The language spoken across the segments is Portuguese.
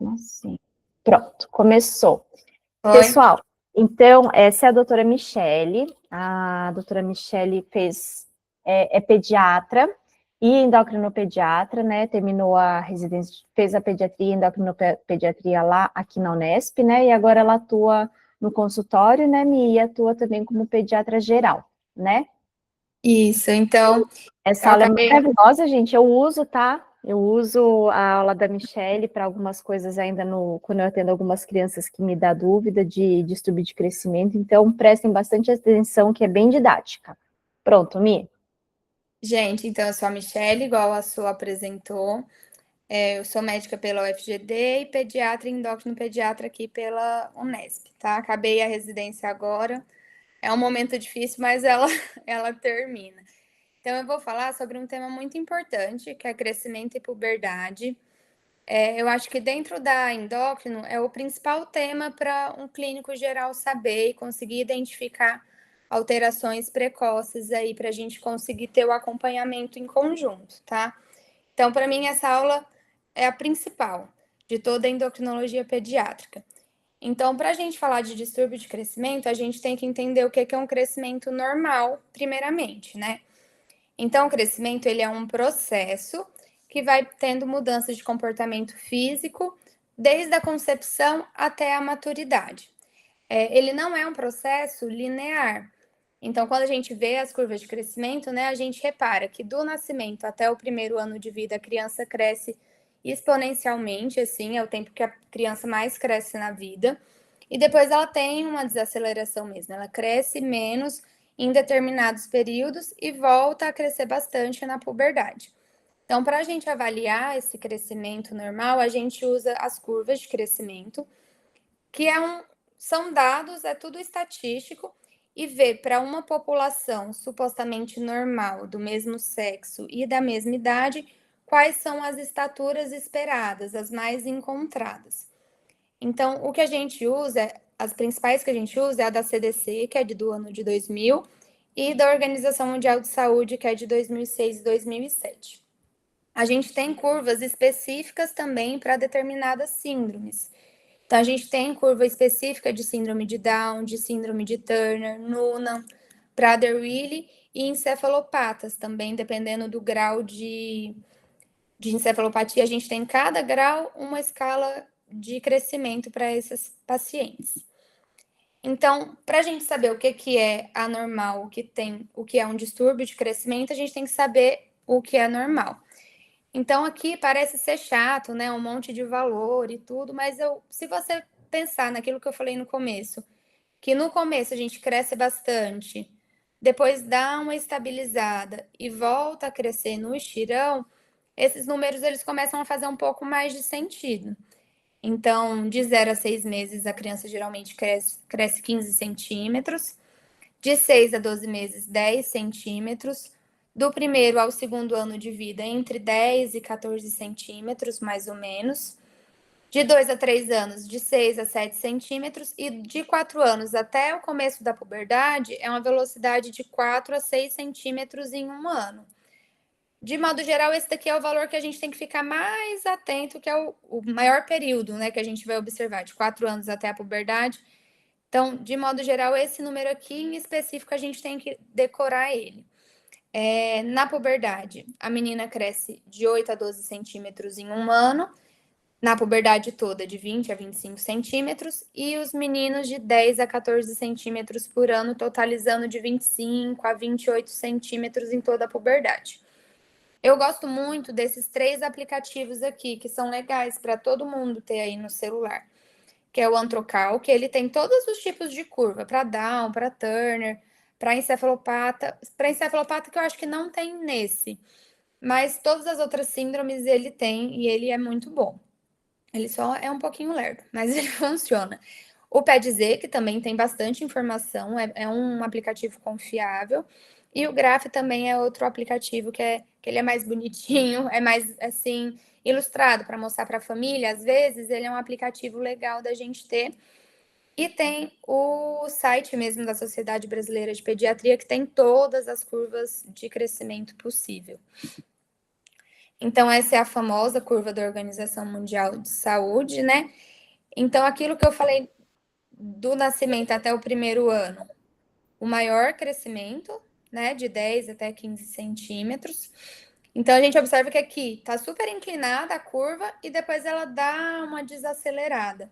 mesmo assim. Pronto, começou. Oi. Pessoal, então, essa é a doutora Michele. A doutora Michele é pediatra e endocrinopediatra, né? Terminou a residência, fez a pediatria e endocrinopediatria lá aqui na Unesp, né? E agora ela atua no consultório, né, Mi? E atua também como pediatra geral, né? Isso, então, Essa eu aula é acabei. maravilhosa, gente. Eu uso, tá? Eu uso a aula da Michele para algumas coisas ainda quando eu atendo algumas crianças que me dá dúvida de distúrbio de crescimento. Então, prestem bastante atenção, que é bem didática. Pronto, Mi? Gente, então eu sou a Michele, igual a sua apresentou. Eu sou médica pela UFGD e pediatra e endocrinopediatra aqui pela Unesp, tá? Acabei a residência agora. É um momento difícil, mas ela termina. Então, eu vou falar sobre um tema muito importante, que é crescimento e puberdade. Eu acho que dentro da endócrino é o principal tema para um clínico geral saber e conseguir identificar alterações precoces aí para a gente conseguir ter o acompanhamento em conjunto, tá? Então, para mim, essa aula é a principal de toda a endocrinologia pediátrica. Então, para a gente falar de distúrbio de crescimento, a gente tem que entender o que é um crescimento normal, primeiramente, né? Então, o crescimento ele é um processo que vai tendo mudanças de comportamento físico desde a concepção até a maturidade. Ele não é um processo linear. Então, quando a gente vê as curvas de crescimento, né, a gente repara que do nascimento até o primeiro ano de vida, a criança cresce exponencialmente, assim, é o tempo que a criança mais cresce na vida. E depois ela tem uma desaceleração mesmo, ela cresce menos em determinados períodos e volta a crescer bastante na puberdade. Então, para a gente avaliar esse crescimento normal, a gente usa as curvas de crescimento, que são dados, é tudo estatístico, e vê para uma população supostamente normal, do mesmo sexo e da mesma idade, quais são as estaturas esperadas, as mais encontradas. Então, o que a gente usa, as principais que a gente usa é a da CDC, que é do ano de 2000, e da Organização Mundial de Saúde, que é de 2006 e 2007. A gente tem curvas específicas também para determinadas síndromes. Então, a gente tem curva específica de síndrome de Down, de síndrome de Turner, Noonan, Prader-Willi e encefalopatas também, dependendo do grau de encefalopatia. A gente tem em cada grau uma escala de crescimento para esses pacientes. Então, para a gente saber o que é anormal, o que é um distúrbio de crescimento, a gente tem que saber o que é normal. Então, aqui parece ser chato, né? Um monte de valor e tudo, mas se você pensar naquilo que eu falei no começo, que no começo a gente cresce bastante, depois dá uma estabilizada e volta a crescer no estirão, esses números eles começam a fazer um pouco mais de sentido. Então, de 0 a 6 meses, a criança geralmente cresce 15 centímetros, de 6 a 12 meses, 10 centímetros, do primeiro ao segundo ano de vida, entre 10 e 14 centímetros, mais ou menos. De 2 a 3 anos, de 6 a 7 centímetros. E de 4 anos até o começo da puberdade, é uma velocidade de 4 a 6 centímetros em um ano. De modo geral, esse daqui é o valor que a gente tem que ficar mais atento, que é o maior período, né, que a gente vai observar, de 4 anos até a puberdade. Então, de modo geral, esse número aqui em específico, a gente tem que decorar ele. Na puberdade, a menina cresce de 8 a 12 centímetros em um ano, na puberdade toda, de 20 a 25 centímetros, e os meninos de 10 a 14 centímetros por ano, totalizando de 25 a 28 centímetros em toda a puberdade. Eu gosto muito desses 3 aplicativos aqui, que são legais para todo mundo ter aí no celular, que é o Antrocal, que ele tem todos os tipos de curva, para Down, para Turner, para encefalopata que eu acho que não tem nesse, mas todas as outras síndromes ele tem e ele é muito bom. Ele só é um pouquinho lerdo, mas ele funciona. O PEDZ, que também tem bastante informação, é um aplicativo confiável. E o Graph também é outro aplicativo que ele é mais bonitinho, é mais, assim, ilustrado para mostrar para a família. Às vezes, ele é um aplicativo legal da gente ter. E tem o site mesmo da Sociedade Brasileira de Pediatria, que tem todas as curvas de crescimento possível. Então, essa é a famosa curva da Organização Mundial de Saúde, né? Então, aquilo que eu falei do nascimento até o primeiro ano, o maior crescimento, né, de 10 até 15 centímetros. Então, a gente observa que aqui está super inclinada a curva e depois ela dá uma desacelerada.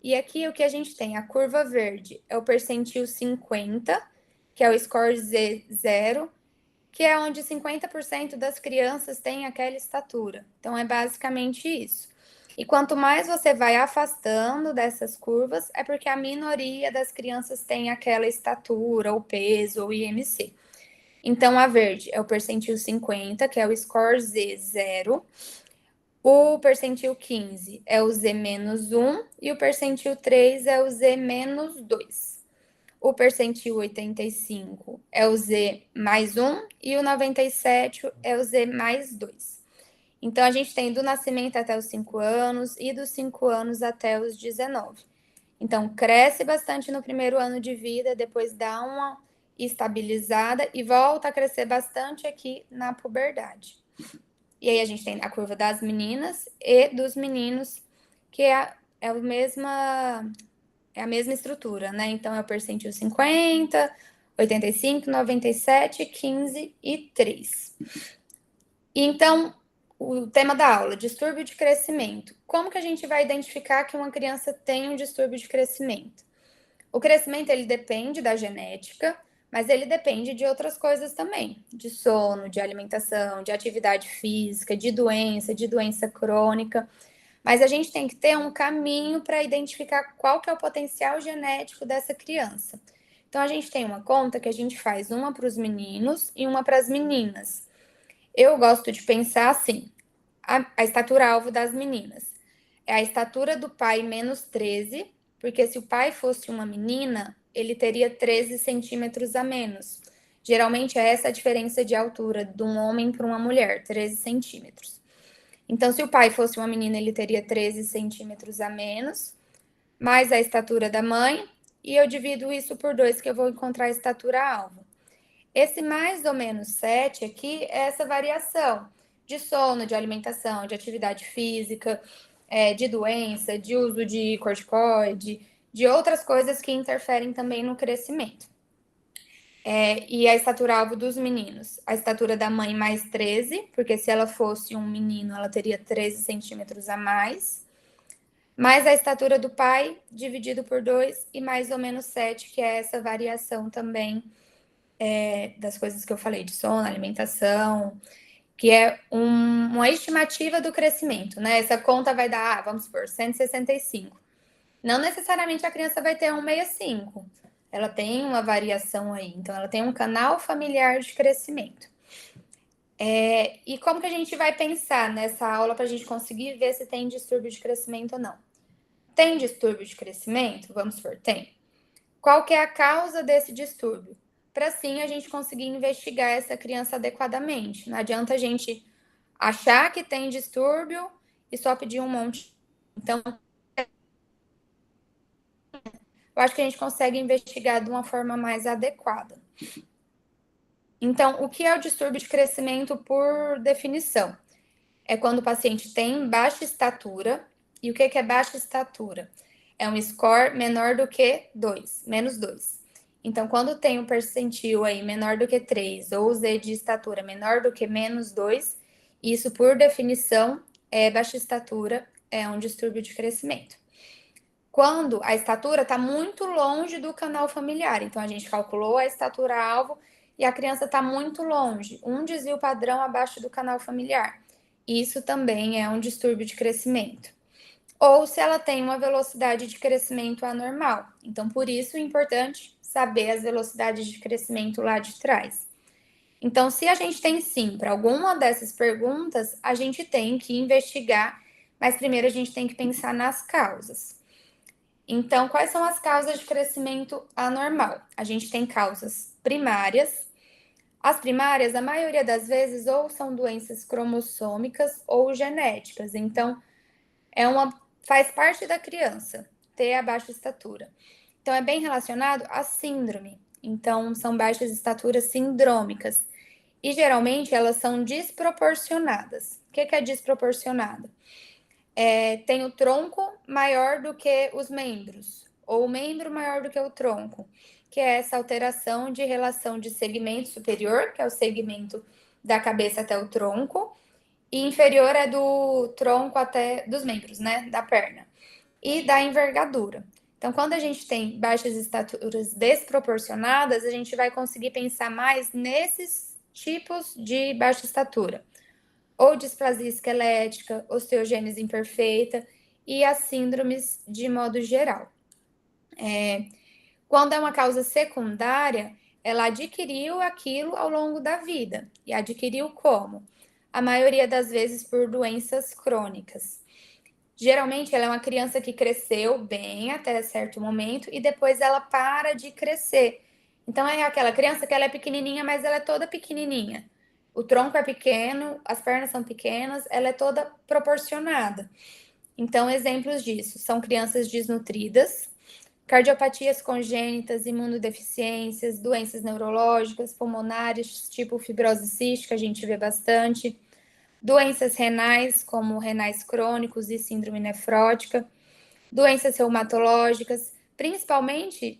E aqui o que a gente tem? A curva verde é o percentil 50, que é o score Z0, que é onde 50% das crianças têm aquela estatura. Então, é basicamente isso. E quanto mais você vai afastando dessas curvas, é porque a minoria das crianças tem aquela estatura, ou peso, ou IMC. Então, a verde é o percentil 50, que é o score Z0. O percentil 15 é o Z-1 e o percentil 3 é o Z-2. O percentil 85 é o Z mais 1 e o 97 é o Z mais 2. Então, a gente tem do nascimento até os 5 anos e dos 5 anos até os 19. Então, cresce bastante no primeiro ano de vida, depois dá uma estabilizada e volta a crescer bastante aqui na puberdade. E aí a gente tem a curva das meninas e dos meninos, que é a mesma estrutura, né? Então, é o percentil 50, 85, 97, 15 e 3. Então, o tema da aula, distúrbio de crescimento. Como que a gente vai identificar que uma criança tem um distúrbio de crescimento? O crescimento, ele depende da genética, mas ele depende de outras coisas também, de sono, de alimentação, de atividade física, de doença crônica. Mas a gente tem que ter um caminho para identificar qual que é o potencial genético dessa criança. Então, a gente tem uma conta que a gente faz uma para os meninos e uma para as meninas. Eu gosto de pensar assim, a estatura-alvo das meninas é a estatura do pai menos 13, porque se o pai fosse uma menina, ele teria 13 centímetros a menos. Geralmente é essa a diferença de altura de um homem para uma mulher, 13 centímetros. Então, se o pai fosse uma menina, ele teria 13 centímetros a menos, mais a estatura da mãe, e eu divido isso por 2, que eu vou encontrar a estatura-alvo. Esse mais ou menos 7 aqui é essa variação de sono, de alimentação, de atividade física, de doença, de uso de corticoide, de outras coisas que interferem também no crescimento. E a estatura-alvo dos meninos, a estatura da mãe mais 13, porque se ela fosse um menino, ela teria 13 centímetros a mais a estatura do pai, dividido por 2, e mais ou menos 7, que é essa variação também das coisas que eu falei, de sono, alimentação, que é uma estimativa do crescimento, né? Essa conta vai dar, vamos supor, 165. Não necessariamente a criança vai ter 1,65. Ela tem uma variação aí. Então, ela tem um canal familiar de crescimento. E como que a gente vai pensar nessa aula para a gente conseguir ver se tem distúrbio de crescimento ou não? Tem distúrbio de crescimento? Vamos supor, tem. Qual que é a causa desse distúrbio? Para assim a gente conseguir investigar essa criança adequadamente. Não adianta a gente achar que tem distúrbio e só pedir um monte. Então, eu acho que a gente consegue investigar de uma forma mais adequada. Então, o que é o distúrbio de crescimento por definição? É quando o paciente tem baixa estatura. E o que é baixa estatura? É um score menor do que 2, menos 2. Então, quando tem um percentil aí menor do que 3, ou Z de estatura menor do que menos 2, isso, por definição, é baixa estatura, é um distúrbio de crescimento. Quando a estatura está muito longe do canal familiar, então a gente calculou a estatura-alvo e a criança está muito longe, um desvio padrão abaixo do canal familiar. Isso também é um distúrbio de crescimento. Ou se ela tem uma velocidade de crescimento anormal. Então, por isso é importante saber as velocidades de crescimento lá de trás. Então, se a gente tem sim para alguma dessas perguntas, a gente tem que investigar, mas primeiro a gente tem que pensar nas causas. Então, quais são as causas de crescimento anormal? A gente tem causas primárias. As primárias, a maioria das vezes, ou são doenças cromossômicas ou genéticas. Então, faz parte da criança ter a baixa estatura. Então, é bem relacionado à síndrome. Então, são baixas estaturas sindrômicas. E geralmente elas são desproporcionadas. O que é desproporcionada? Tem o tronco maior do que os membros, ou o membro maior do que o tronco, que é essa alteração de relação de segmento superior, que é o segmento da cabeça até o tronco, e inferior é do tronco até dos membros, né, da perna, e da envergadura. Então, quando a gente tem baixas estaturas desproporcionadas, a gente vai conseguir pensar mais nesses tipos de baixa estatura, ou displasia esquelética, osteogênese imperfeita e as síndromes de modo geral. Quando é uma causa secundária, ela adquiriu aquilo ao longo da vida. E adquiriu como? A maioria das vezes por doenças crônicas. Geralmente, ela é uma criança que cresceu bem até certo momento e depois ela para de crescer. Então, é aquela criança que ela é pequenininha, mas ela é toda pequenininha. O tronco é pequeno, as pernas são pequenas, ela é toda proporcionada. Então, exemplos disso são crianças desnutridas, cardiopatias congênitas, imunodeficiências, doenças neurológicas, pulmonares, tipo fibrose cística, a gente vê bastante, doenças renais, como renais crônicos e síndrome nefrótica, doenças reumatológicas, principalmente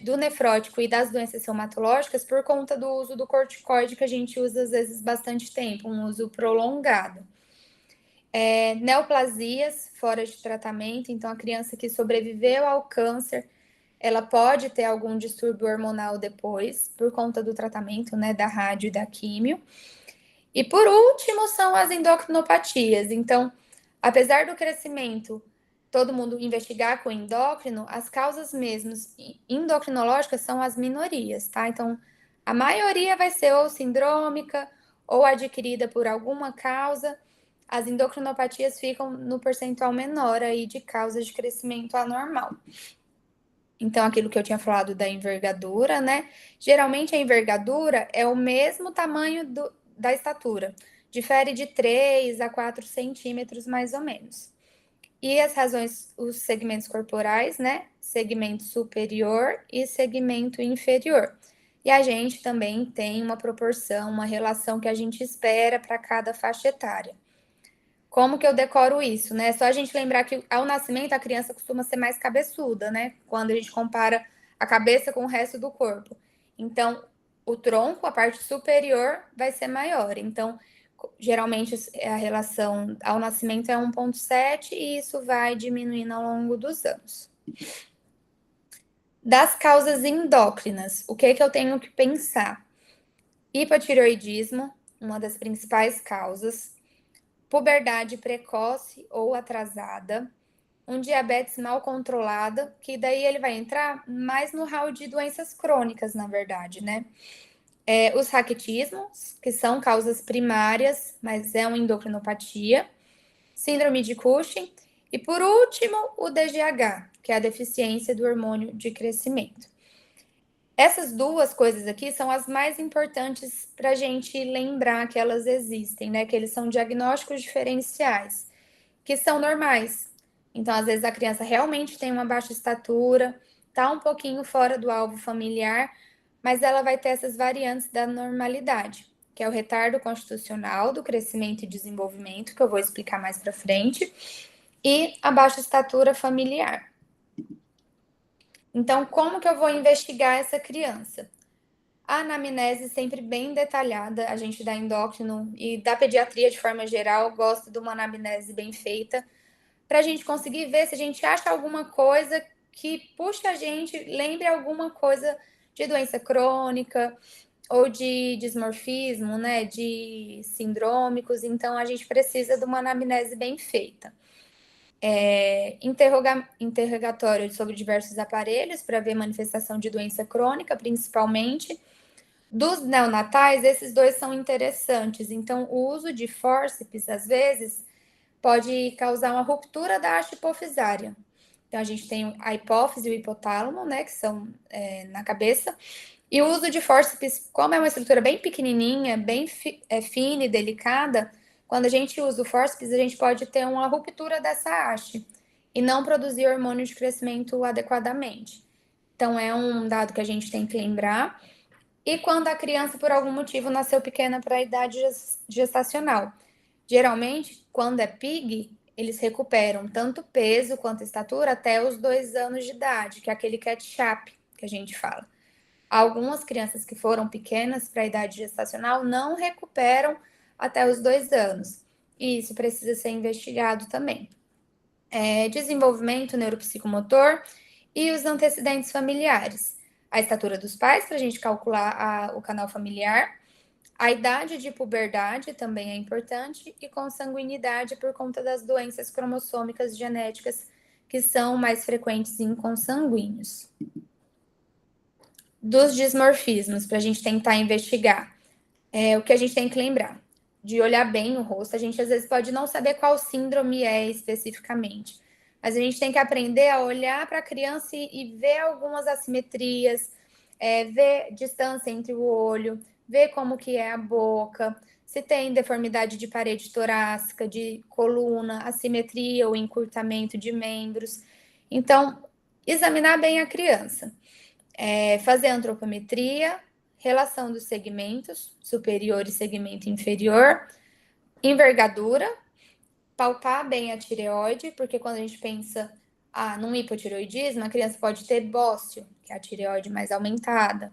do nefrótico e das doenças reumatológicas, por conta do uso do corticoide, que a gente usa às vezes bastante tempo, um uso prolongado. Neoplasias fora de tratamento, então a criança que sobreviveu ao câncer, ela pode ter algum distúrbio hormonal depois, por conta do tratamento, né, da rádio e da químio. E por último, são as endocrinopatias. Então, apesar do crescimento, todo mundo investigar com endócrino, as causas mesmas endocrinológicas são as minorias, tá? Então, a maioria vai ser ou sindrômica ou adquirida por alguma causa. As endocrinopatias ficam no percentual menor aí de causas de crescimento anormal. Então, aquilo que eu tinha falado da envergadura, né? Geralmente a envergadura é o mesmo tamanho da estatura. Difere de 3 a 4 centímetros, mais ou menos. E as razões, os segmentos corporais, né? Segmento superior e segmento inferior. E a gente também tem uma proporção, uma relação que a gente espera para cada faixa etária. Como que eu decoro isso, né? Só a gente lembrar que ao nascimento a criança costuma ser mais cabeçuda, né? Quando a gente compara a cabeça com o resto do corpo. Então, o tronco, a parte superior, vai ser maior. Então, geralmente a relação ao nascimento é 1,7 e isso vai diminuindo ao longo dos anos. Das causas endócrinas, o que eu tenho que pensar? Hipotireoidismo, uma das principais causas. Puberdade precoce ou atrasada, um diabetes mal controlado, que daí ele vai entrar mais no hall de doenças crônicas, na verdade, né? Os raquitismos, que são causas primárias, mas é uma endocrinopatia, síndrome de Cushing, e por último, o DGH, que é a deficiência do hormônio de crescimento. Essas duas coisas aqui são as mais importantes para a gente lembrar que elas existem, né? Que eles são diagnósticos diferenciais, que são normais. Então, às vezes, a criança realmente tem uma baixa estatura, tá um pouquinho fora do alvo familiar, mas ela vai ter essas variantes da normalidade, que é o retardo constitucional do crescimento e desenvolvimento, que eu vou explicar mais para frente, e a baixa estatura familiar. Então, como que eu vou investigar essa criança? A anamnese sempre bem detalhada, a gente da endócrino e da pediatria de forma geral gosta de uma anamnese bem feita, para a gente conseguir ver se a gente acha alguma coisa que puxa a gente, lembre alguma coisa de doença crônica ou de dismorfismo, né, de sindrômicos, então a gente precisa de uma anamnese bem feita. Interrogatório sobre diversos aparelhos para ver manifestação de doença crônica, principalmente. Dos neonatais, esses dois são interessantes. Então, o uso de fórceps, às vezes, pode causar uma ruptura da haste hipofisária. Então, a gente tem a hipófise e o hipotálamo, né, que são na cabeça. E o uso de fórceps, como é uma estrutura bem pequenininha, bem fina e delicada, quando a gente usa o fórceps, a gente pode ter uma ruptura dessa haste e não produzir hormônio de crescimento adequadamente. Então, é um dado que a gente tem que lembrar. e quando a criança, por algum motivo, nasceu pequena para a idade gestacional. Geralmente, quando é PIG, eles recuperam tanto peso quanto estatura até os 2 anos de idade, que é aquele catch-up que a gente fala. Algumas crianças que foram pequenas para a idade gestacional não recuperam até os 2 anos. E isso precisa ser investigado também. Desenvolvimento neuropsicomotor e os antecedentes familiares. A estatura dos pais, para a gente calcular o canal familiar. A idade de puberdade também é importante e consanguinidade por conta das doenças cromossômicas genéticas que são mais frequentes em consanguíneos. Dos dismorfismos, para a gente tentar investigar, o que a gente tem que lembrar, de olhar bem o rosto, a gente às vezes pode não saber qual síndrome é especificamente, mas a gente tem que aprender a olhar para a criança e ver algumas assimetrias, ver distância entre o olho, ver como que é a boca, se tem deformidade de parede torácica, de coluna, assimetria ou encurtamento de membros. Então, examinar bem a criança. Fazer antropometria, relação dos segmentos, superior e segmento inferior, envergadura, palpar bem a tireoide, porque quando a gente pensa num hipotireoidismo, a criança pode ter bósteo, que é a tireoide mais aumentada.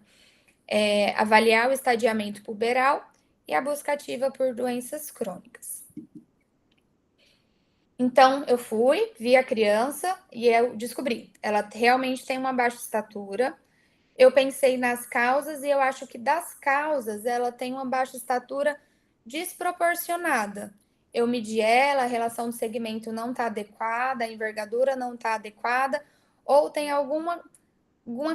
Avaliar o estadiamento puberal e a busca ativa por doenças crônicas. Então, eu fui, vi a criança e eu descobri, ela realmente tem uma baixa estatura. Eu pensei nas causas e eu acho que das causas ela tem uma baixa estatura desproporcionada. Eu medi ela, a relação do segmento não está adequada, a envergadura não está adequada, ou tem alguma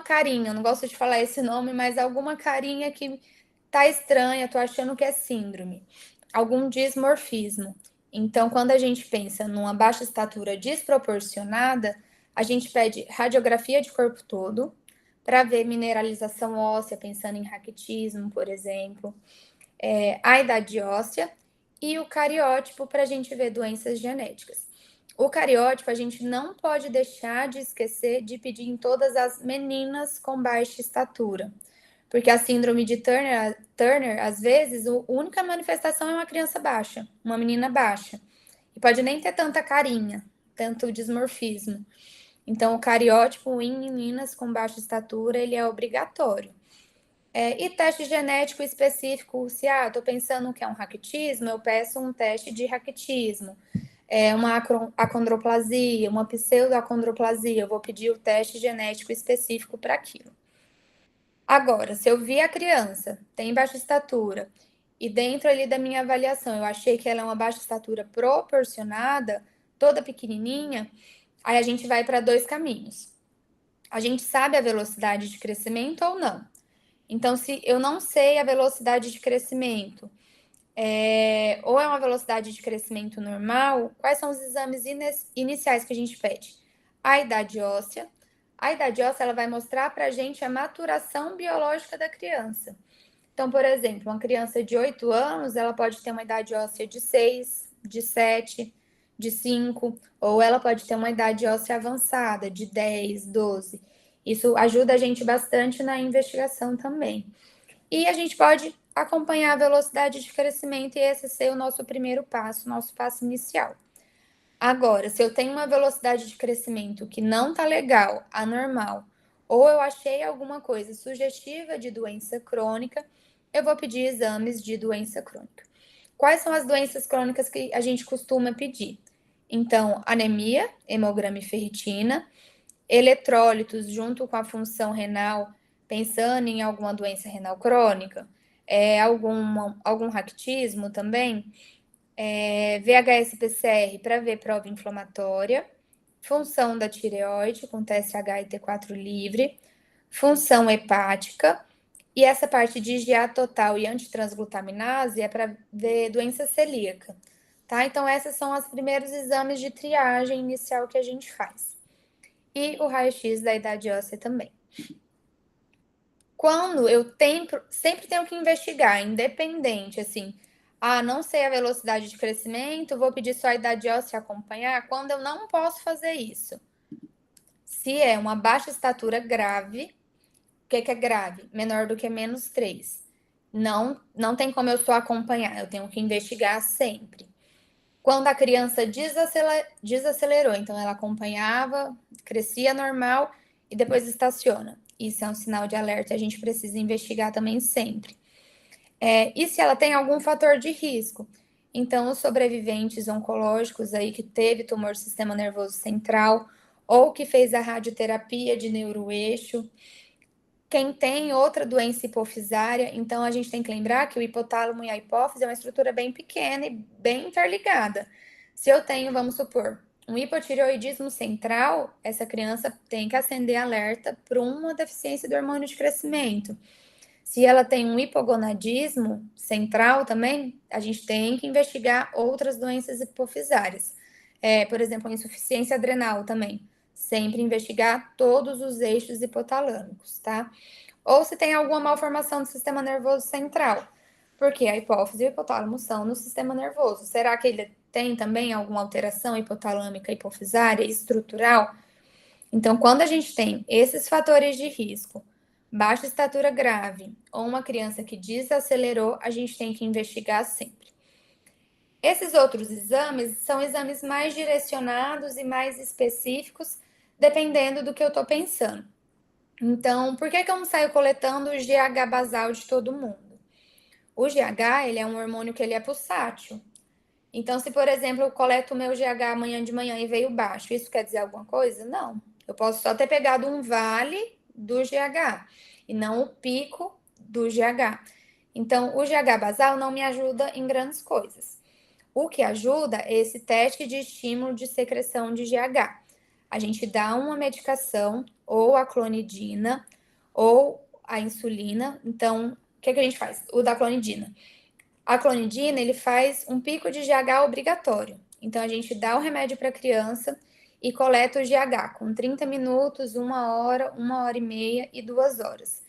carinha, não gosto de falar esse nome, mas alguma carinha que tá estranha, tô achando que é síndrome, algum dismorfismo. Então, quando a gente pensa numa baixa estatura desproporcionada, a gente pede radiografia de corpo todo para ver mineralização óssea, pensando em raquitismo, por exemplo, a idade óssea e o cariótipo para a gente ver doenças genéticas. O cariótipo a gente não pode deixar de esquecer de pedir em todas as meninas com baixa estatura. Porque a síndrome de Turner, às vezes, a única manifestação é uma criança baixa, uma menina baixa. E pode nem ter tanta carinha, tanto dismorfismo. Então, o cariótipo em meninas com baixa estatura, ele é obrigatório. E teste genético específico, se estou pensando que é um raquitismo, eu peço um teste de raquitismo. Uma acondroplasia, uma pseudoacondroplasia, eu vou pedir o teste genético específico para aquilo. Agora, se eu vi a criança, tem baixa estatura, e dentro ali da minha avaliação eu achei que ela é uma baixa estatura proporcionada, toda pequenininha, aí a gente vai para 2 caminhos. A gente sabe a velocidade de crescimento ou não. Então, se eu não sei a velocidade de crescimento, ou é uma velocidade de crescimento normal, quais são os exames iniciais que a gente pede? A idade óssea. A idade óssea ela vai mostrar para a gente a maturação biológica da criança. Então, por exemplo, uma criança de 8 anos, ela pode ter uma idade óssea de 6, de 7, de 5, ou ela pode ter uma idade óssea avançada, de 10, 12. Isso ajuda a gente bastante na investigação também. E a gente pode acompanhar a velocidade de crescimento e esse ser o nosso primeiro passo, nosso passo inicial. Agora, se eu tenho uma velocidade de crescimento que não tá legal, anormal, ou eu achei alguma coisa sugestiva de doença crônica, eu vou pedir exames de doença crônica. Quais são as doenças crônicas que a gente costuma pedir? Então, anemia, hemograma e ferritina, eletrólitos junto com a função renal, pensando em alguma doença renal crônica, algum raquitismo também, VHS-PCR para ver prova inflamatória, função da tireoide com TSH e T4 livre, função hepática, e essa parte de IgA total e antitransglutaminase é para ver doença celíaca, tá? Então, esses são os primeiros exames de triagem inicial que a gente faz. E o raio-x da idade óssea também. Quando eu sempre tenho que investigar, independente, assim, não sei a velocidade de crescimento, vou pedir só a idade óssea acompanhar, quando eu não posso fazer isso. Se é uma baixa estatura grave, que é grave? Menor do que -3. Não tem como eu só acompanhar, eu tenho que investigar sempre. Quando a criança desacelerou, então ela acompanhava, crescia normal e depois estaciona. Isso é um sinal de alerta, a gente precisa investigar também sempre. E se ela tem algum fator de risco? Então, os sobreviventes oncológicos aí que teve tumor do sistema nervoso central ou que fez a radioterapia de neuroeixo, quem tem outra doença hipofisária, então a gente tem que lembrar que o hipotálamo e a hipófise é uma estrutura bem pequena e bem interligada. Se eu tenho, vamos supor, um hipotireoidismo central, essa criança tem que acender alerta para uma deficiência do hormônio de crescimento. Se ela tem um hipogonadismo central também, a gente tem que investigar outras doenças hipofisárias. Por exemplo, insuficiência adrenal também. Sempre investigar todos os eixos hipotalâmicos, tá? Ou se tem alguma malformação do sistema nervoso central, porque a hipófise e o hipotálamo são no sistema nervoso. Será que ele tem também alguma alteração hipotalâmica hipofisária estrutural? Então, quando a gente tem esses fatores de risco, baixa estatura grave ou uma criança que desacelerou, a gente tem que investigar sempre. Esses outros exames são exames mais direcionados e mais específicos, dependendo do que eu estou pensando. Então, por que eu não saio coletando o GH basal de todo mundo? O GH, ele é um hormônio que ele é pulsátil. Então, se, por exemplo, eu coleto o meu GH amanhã de manhã e veio baixo, isso quer dizer alguma coisa? Não. Eu posso só ter pegado um vale do GH e não o pico do GH. Então, o GH basal não me ajuda em grandes coisas. O que ajuda é esse teste de estímulo de secreção de GH. A gente dá uma medicação, ou a clonidina, ou a insulina. Então, o que a gente faz? O da clonidina. A clonidina, ele faz um pico de GH obrigatório. Então, a gente dá o remédio para a criança e coleta o GH com 30 minutos, 1 hora e meia e 2 horas.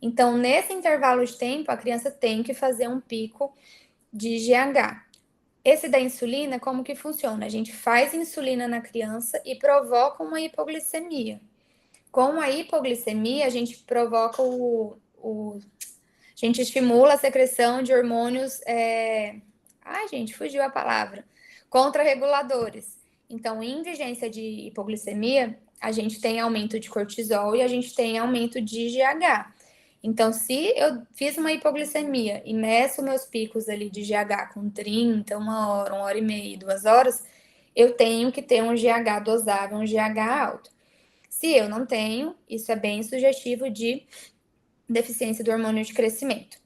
Então, nesse intervalo de tempo, a criança tem que fazer um pico de GH. Esse da insulina, como que funciona? A gente faz insulina na criança e provoca uma hipoglicemia. Com a hipoglicemia, a gente provoca a gente estimula a secreção de hormônios. Ai, gente, fugiu a palavra. Contrarreguladores. Então, em vigência de hipoglicemia, a gente tem aumento de cortisol e a gente tem aumento de GH. Então, se eu fiz uma hipoglicemia e meço meus picos ali de GH com 30, 1 hora e meia, 2 horas, eu tenho que ter um GH dosável, um GH alto. Se eu não tenho, isso é bem sugestivo de deficiência do hormônio de crescimento.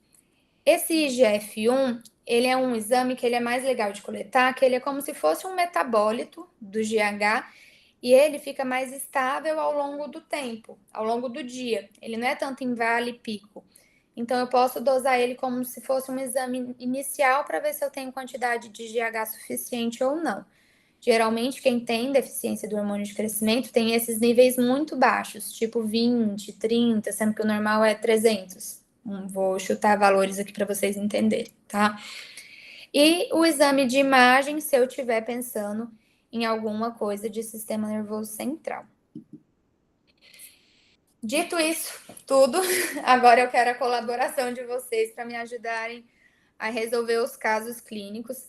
Esse IGF-1, ele é um exame que ele é mais legal de coletar, que ele é como se fosse um metabólito do GH e ele fica mais estável ao longo do tempo, ao longo do dia. Ele não é tanto em vale e pico. Então, eu posso dosar ele como se fosse um exame inicial para ver se eu tenho quantidade de GH suficiente ou não. Geralmente, quem tem deficiência do hormônio de crescimento tem esses níveis muito baixos, tipo 20, 30, sendo que o normal é 300. Vou chutar valores aqui para vocês entenderem, tá? E o exame de imagem, se eu estiver pensando em alguma coisa de sistema nervoso central. Dito isso, tudo, agora eu quero a colaboração de vocês para me ajudarem a resolver os casos clínicos.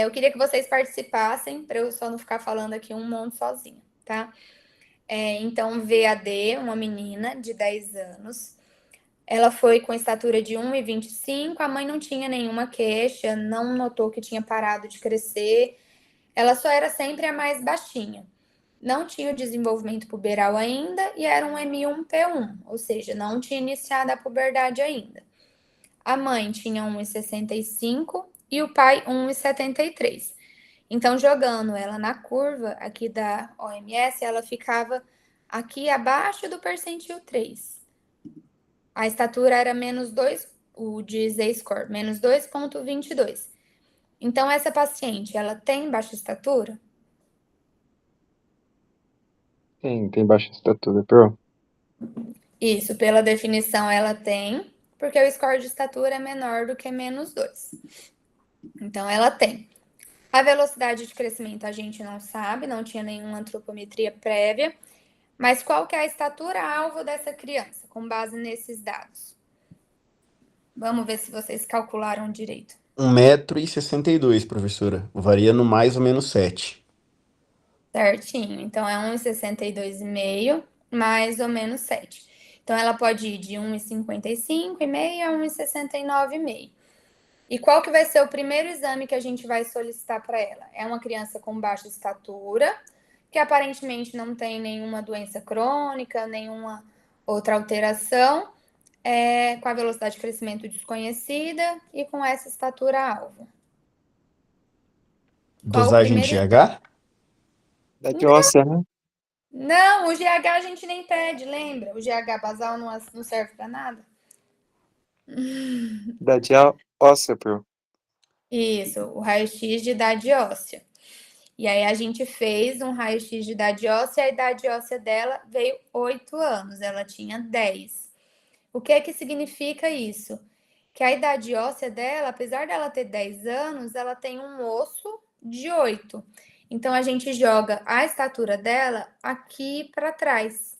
Eu queria que vocês participassem, para eu só não ficar falando aqui um monte sozinha, tá? Então, VAD, uma menina de 10 anos, ela foi com estatura de 1,25, a mãe não tinha nenhuma queixa, não notou que tinha parado de crescer, ela só era sempre a mais baixinha. Não tinha o desenvolvimento puberal ainda e era um M1P1, ou seja, não tinha iniciado a puberdade ainda. A mãe tinha 1,65 e o pai 1,73. Então, jogando ela na curva aqui da OMS, ela ficava aqui abaixo do percentil 3. A estatura era -2, o de Z-score, -2,22. Então, essa paciente, ela tem baixa estatura? Tem baixa estatura, Pro. Isso, pela definição, ela tem, porque o score de estatura é menor do que -2. Então, ela tem. A velocidade de crescimento a gente não sabe, não tinha nenhuma antropometria prévia, Mas qual que é a estatura-alvo dessa criança, com base nesses dados? Vamos ver se vocês calcularam direito. 1,62 m, professora. Varia no mais ou menos 7. Certinho. Então, é 1,62,5, mais ou menos 7. Então, ela pode ir de 1,55,5 a 1,69,5. E qual que vai ser o primeiro exame que a gente vai solicitar para ela? É uma criança com baixa estatura, que aparentemente não tem nenhuma doença crônica, nenhuma outra alteração, com a velocidade de crescimento desconhecida e com essa estatura-alvo. Qual o Dosagem de primeiro GH? Idade óssea, né? Não, o GH a gente nem pede, lembra? O GH basal não serve para nada. Idade óssea, Pro. Isso, o raio-x de idade óssea. E aí a gente fez um raio-x de idade óssea, a idade óssea dela veio 8 anos, ela tinha 10. O que é que significa isso? Que a idade óssea dela, apesar dela ter 10 anos, ela tem um osso de 8. Então a gente joga a estatura dela aqui para trás.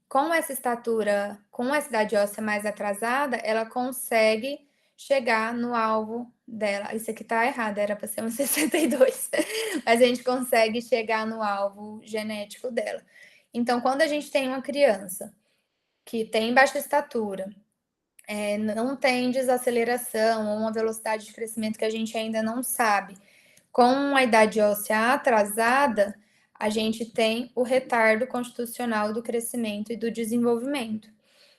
Com essa estatura, com a idade óssea mais atrasada, ela consegue chegar no alvo dela. Isso aqui tá errado, era para ser 1,62. Mas a gente consegue chegar no alvo genético dela. Então, quando a gente tem uma criança que tem baixa estatura, não tem desaceleração ou uma velocidade de crescimento que a gente ainda não sabe, com a idade óssea atrasada, a gente tem o retardo constitucional do crescimento e do desenvolvimento.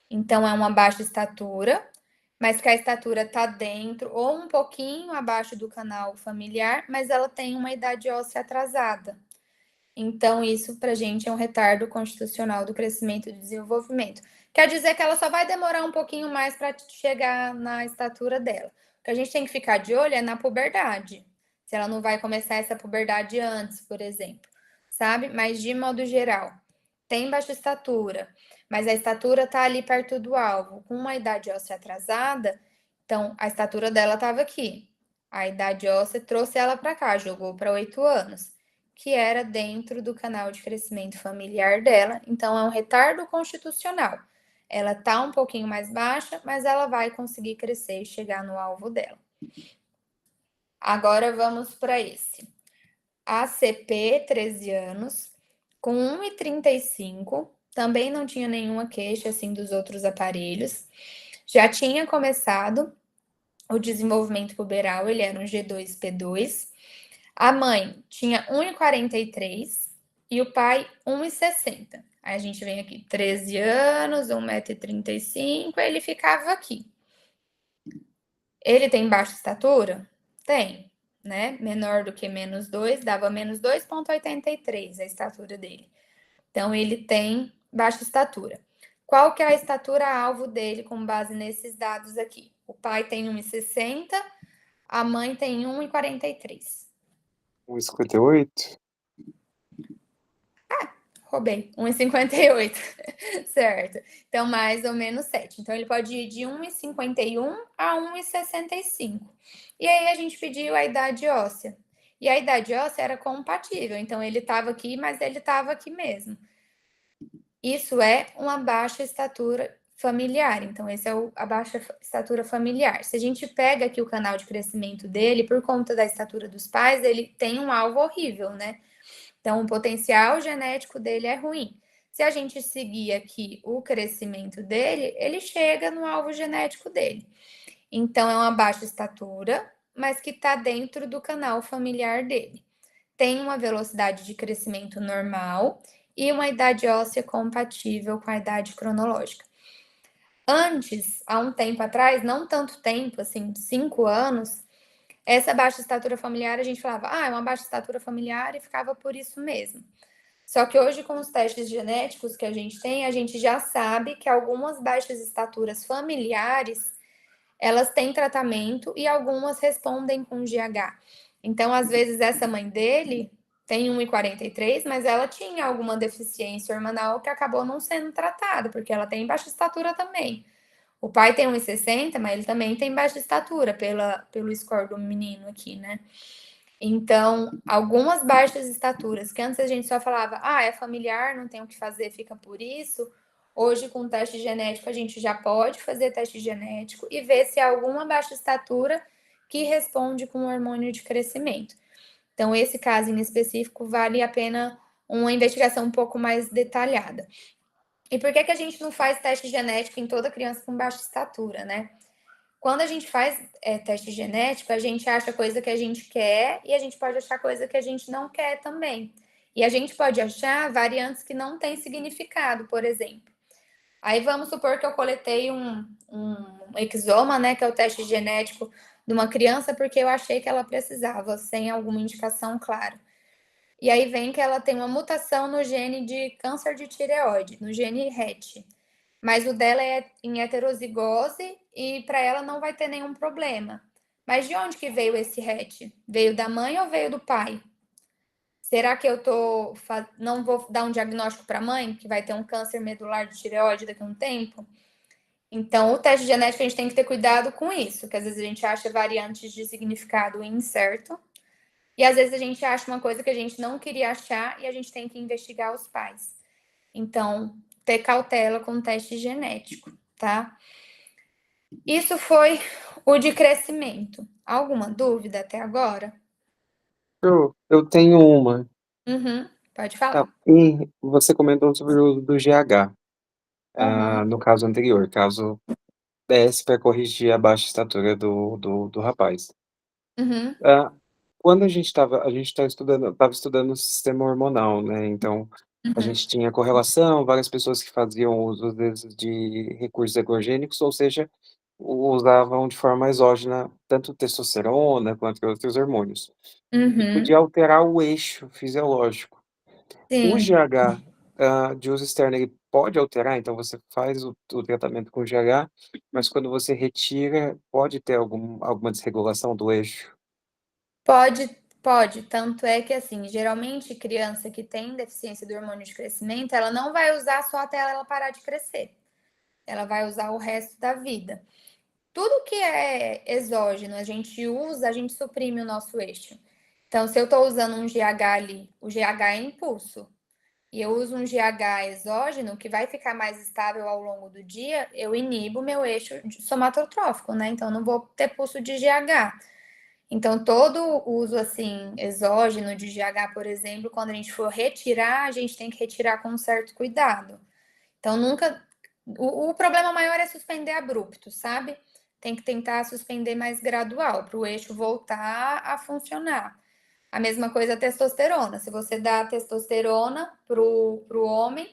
Então, é uma baixa estatura, mas que a estatura está dentro ou um pouquinho abaixo do canal familiar, mas ela tem uma idade óssea atrasada. Então, isso para a gente é um retardo constitucional do crescimento e do desenvolvimento. Quer dizer que ela só vai demorar um pouquinho mais para chegar na estatura dela. O que a gente tem que ficar de olho é na puberdade. Se ela não vai começar essa puberdade antes, por exemplo, sabe? Mas de modo geral, tem baixa estatura, mas a estatura está ali perto do alvo, com uma idade óssea atrasada, então a estatura dela estava aqui. A idade óssea trouxe ela para cá, jogou para 8 anos, que era dentro do canal de crescimento familiar dela, então é um retardo constitucional. Ela está um pouquinho mais baixa, mas ela vai conseguir crescer e chegar no alvo dela. Agora vamos para esse. ACP, 13 anos, com 1,35, também não tinha nenhuma queixa assim dos outros aparelhos. Já tinha começado o desenvolvimento puberal, ele era um G2P2. A mãe tinha 1,43 e o pai 1,60. Aí a gente vem aqui, 13 anos, 1,35 m, ele ficava aqui. Ele tem baixa estatura? Tem, né? Menor do que menos 2, dava menos 2,83 a estatura dele. Então, ele tem baixa estatura. Qual que é a estatura-alvo dele com base nesses dados aqui? O pai tem 1,60, a mãe tem 1,43. 1,58? Roubei, 1,58, certo. Então, mais ou menos 7. Então, ele pode ir de 1,51 a 1,65. E aí, a gente pediu a idade óssea. E a idade óssea era compatível. Então, ele estava aqui, mas ele estava aqui mesmo. Isso é uma baixa estatura familiar. Então, esse é a baixa estatura familiar. Se a gente pega aqui o canal de crescimento dele, por conta da estatura dos pais, ele tem um alvo horrível, né? Então, o potencial genético dele é ruim. Se a gente seguir aqui o crescimento dele, ele chega no alvo genético dele. Então, é uma baixa estatura, mas que está dentro do canal familiar dele. Tem uma velocidade de crescimento normal e uma idade óssea compatível com a idade cronológica. Antes, há um tempo atrás, não tanto tempo, assim, 5 anos, essa baixa estatura familiar, a gente falava, é uma baixa estatura familiar e ficava por isso mesmo. Só que hoje, com os testes genéticos que a gente já sabe que algumas baixas estaturas familiares, elas têm tratamento e algumas respondem com GH. Então, às vezes, essa mãe dele tem 1,43, mas ela tinha alguma deficiência hormonal que acabou não sendo tratada, porque ela tem baixa estatura também. O pai tem 1,60, mas ele também tem baixa estatura pelo score do menino aqui, né? Então, algumas baixas estaturas, que antes a gente só falava, é familiar, não tem o que fazer, fica por isso. Hoje, com teste genético, a gente já pode fazer teste genético e ver se há alguma baixa estatura que responde com hormônio de crescimento. Então, esse caso em específico vale a pena uma investigação um pouco mais detalhada. E por que a gente não faz teste genético em toda criança com baixa estatura, né? Quando a gente faz teste genético, a gente acha coisa que a gente quer e a gente pode achar coisa que a gente não quer também. E a gente pode achar variantes que não têm significado, por exemplo. Aí vamos supor que eu coletei um exoma, né, que é o teste genético de uma criança, porque eu achei que ela precisava, sem alguma indicação clara. E aí vem que ela tem uma mutação no gene de câncer de tireoide, no gene RET. Mas o dela é em heterozigose e para ela não vai ter nenhum problema. Mas de onde que veio esse RET? Veio da mãe ou veio do pai? Será que eu não vou dar um diagnóstico para a mãe, que vai ter um câncer medular de tireoide daqui a um tempo? Então, o teste genético a gente tem que ter cuidado com isso, que às vezes a gente acha variantes de significado incerto, e às vezes a gente acha uma coisa que a gente não queria achar e a gente tem que investigar os pais. Então, ter cautela com o teste genético, tá? Isso foi o de crescimento. Alguma dúvida até agora? Eu tenho uma. Pode Tá, falar. e você comentou sobre o uso do GH, Uhum, no caso anterior, caso desse para corrigir a baixa estatura do rapaz. uhum, Ah, quando a gente estava estudando o sistema hormonal, né, então a uhum, gente tinha correlação, várias pessoas que faziam uso, às vezes, de recursos androgênicos, ou seja, usavam de forma exógena tanto testosterona quanto outros hormônios, e uhum. podia alterar o eixo fisiológico. O Sim. GH, de uso externo, ele pode alterar? Então você faz o tratamento com GH, mas quando você retira, pode ter alguma desregulação do eixo? Pode, pode. Tanto é que, assim, geralmente criança que tem deficiência do hormônio de crescimento, ela não vai usar só até ela parar de crescer. Ela vai usar o resto da vida. Tudo que é exógeno, a gente usa, a gente suprime o nosso eixo. Então, se eu estou usando um GH ali, o GH é impulso, e eu uso um GH exógeno, que vai ficar mais estável ao longo do dia, eu inibo meu eixo somatotrófico, né? Então, não vou ter pulso de GH. Então, todo uso, assim, exógeno de GH, por exemplo, quando a gente for retirar, a gente tem que retirar com um certo cuidado. Então, nunca... O problema maior é suspender abrupto, sabe? Tem que tentar suspender mais gradual, para o eixo voltar a funcionar. A mesma coisa a testosterona. Se você dá testosterona pro homem,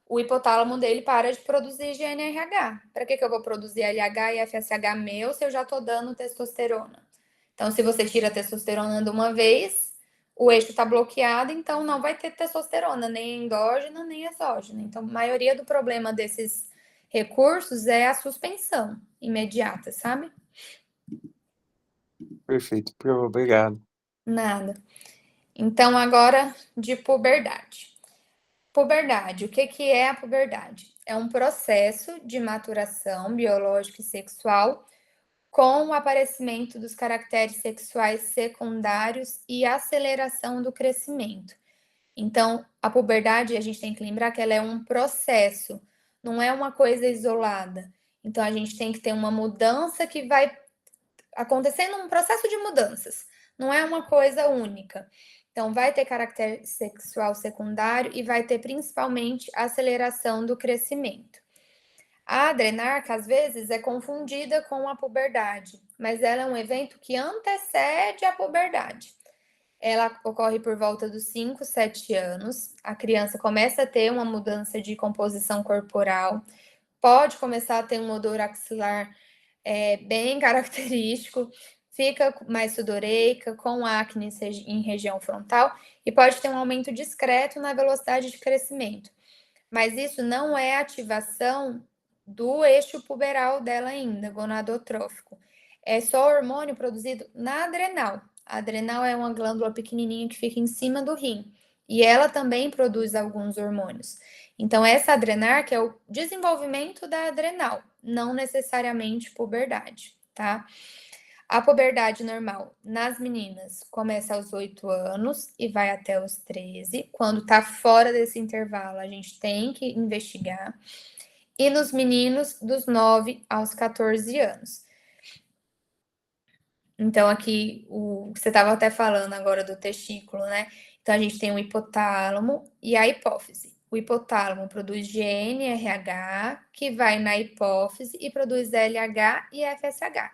o hipotálamo dele para de produzir GNRH. Para que eu vou produzir LH e FSH meu se eu já estou dando testosterona? Então, se você tira a testosterona de uma vez, o eixo está bloqueado, então não vai ter testosterona, nem endógena, nem exógena. Então, a maioria do problema desses recursos é a suspensão imediata, sabe? Perfeito, obrigado. Nada. Então, agora de puberdade. Puberdade, o que é a puberdade? É um processo de maturação biológica e sexual com o aparecimento dos caracteres sexuais secundários e aceleração do crescimento. Então, a puberdade, a gente tem que lembrar que ela é um processo, não é uma coisa isolada. Então, a gente tem que ter uma mudança que vai acontecendo, um processo de mudanças, não é uma coisa única. Então, vai ter caráter sexual secundário e vai ter principalmente aceleração do crescimento. A adrenarca, às vezes, é confundida com a puberdade, mas ela é um evento que antecede a puberdade. Ela ocorre por volta dos 5, 7 anos. A criança começa a ter uma mudança de composição corporal, pode começar a ter um odor axilar bem característico, fica mais sudoreica, com acne em região frontal e pode ter um aumento discreto na velocidade de crescimento. Mas isso não é ativação do eixo puberal dela ainda, gonadotrófico. É só hormônio produzido na adrenal. A adrenal é uma glândula pequenininha que fica em cima do rim. E ela também produz alguns hormônios. Então, essa adrenarca é o desenvolvimento da adrenal, não necessariamente puberdade, tá? A puberdade normal nas meninas começa aos 8 anos e vai até os 13. Quando tá fora desse intervalo, a gente tem que investigar. E nos meninos, dos 9 aos 14 anos. Então, aqui, você estava até falando agora do testículo, né? Então, a gente tem o hipotálamo e a hipófise. O hipotálamo produz GNRH, que vai na hipófise e produz LH e FSH,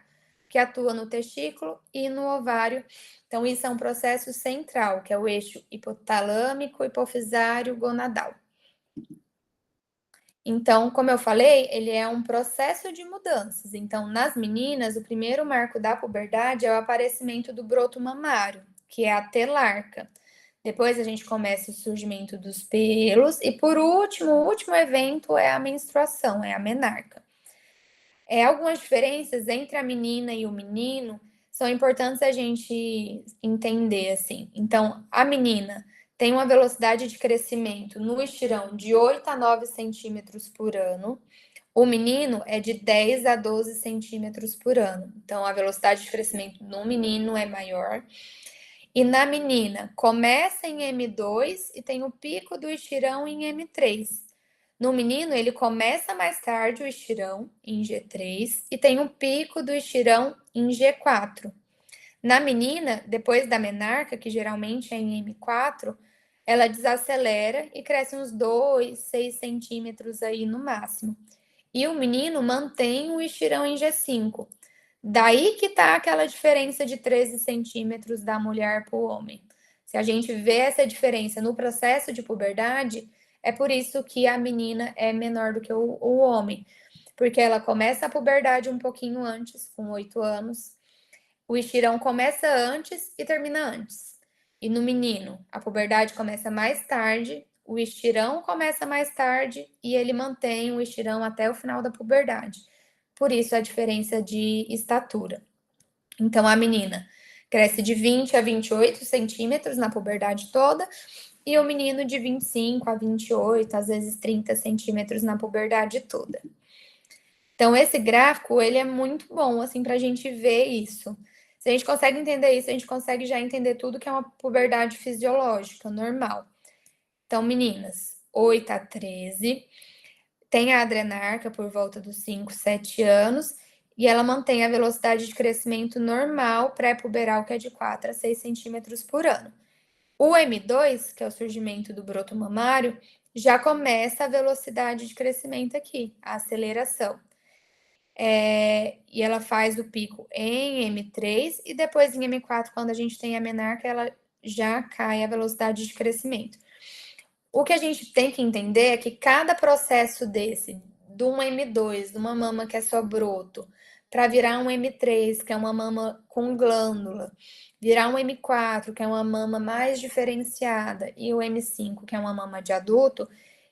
que atua no testículo e no ovário. Então, isso é um processo central, que é o eixo hipotalâmico, hipofisário, gonadal. Então, como eu falei, ele é um processo de mudanças. Então, nas meninas, o primeiro marco da puberdade é o aparecimento do broto mamário, que é a telarca. Depois a gente começa o surgimento dos pelos e, por último, o último evento é a menstruação, é a menarca. Algumas diferenças entre a menina e o menino são importantes a gente entender, assim. Então, a menina tem uma velocidade de crescimento no estirão de 8 a 9 centímetros por ano. O menino é de 10 a 12 centímetros por ano. Então, a velocidade de crescimento no menino é maior. E na menina, começa em M2 e tem o pico do estirão em M3. No menino, ele começa mais tarde o estirão, em G3, e tem um pico do estirão em G4. Na menina, depois da menarca, que geralmente é em M4, ela desacelera e cresce uns 2, 6 centímetros aí no máximo. E o menino mantém o estirão em G5. Daí que tá aquela diferença de 13 centímetros da mulher para o homem. Se a gente vê essa diferença no processo de puberdade, é por isso que a menina é menor do que o homem. Porque ela começa a puberdade um pouquinho antes, com 8 anos. O estirão começa antes e termina antes. E no menino, a puberdade começa mais tarde, o estirão começa mais tarde e ele mantém o estirão até o final da puberdade. Por isso a diferença de estatura. Então, a menina cresce de 20 a 28 centímetros na puberdade toda e o menino de 25 a 28, às vezes 30 centímetros na puberdade toda. Então, esse gráfico, ele é muito bom, assim, para a gente ver isso. Se a gente consegue entender isso, a gente consegue já entender tudo que é uma puberdade fisiológica, normal. Então, meninas, 8 a 13, tem a adrenarca por volta dos 5, 7 anos, e ela mantém a velocidade de crescimento normal pré-puberal, que é de 4 a 6 centímetros por ano. O M2, que é o surgimento do broto mamário, já começa a velocidade de crescimento aqui, a aceleração. E ela faz o pico em M3 e depois em M4, quando a gente tem a menarca, ela já cai a velocidade de crescimento. O que a gente tem que entender é que cada processo desse, de um M2, de uma mama que é só broto, para virar um M3, que é uma mama com glândula, virar um M4, que é uma mama mais diferenciada, e o M5, que é uma mama de adulto,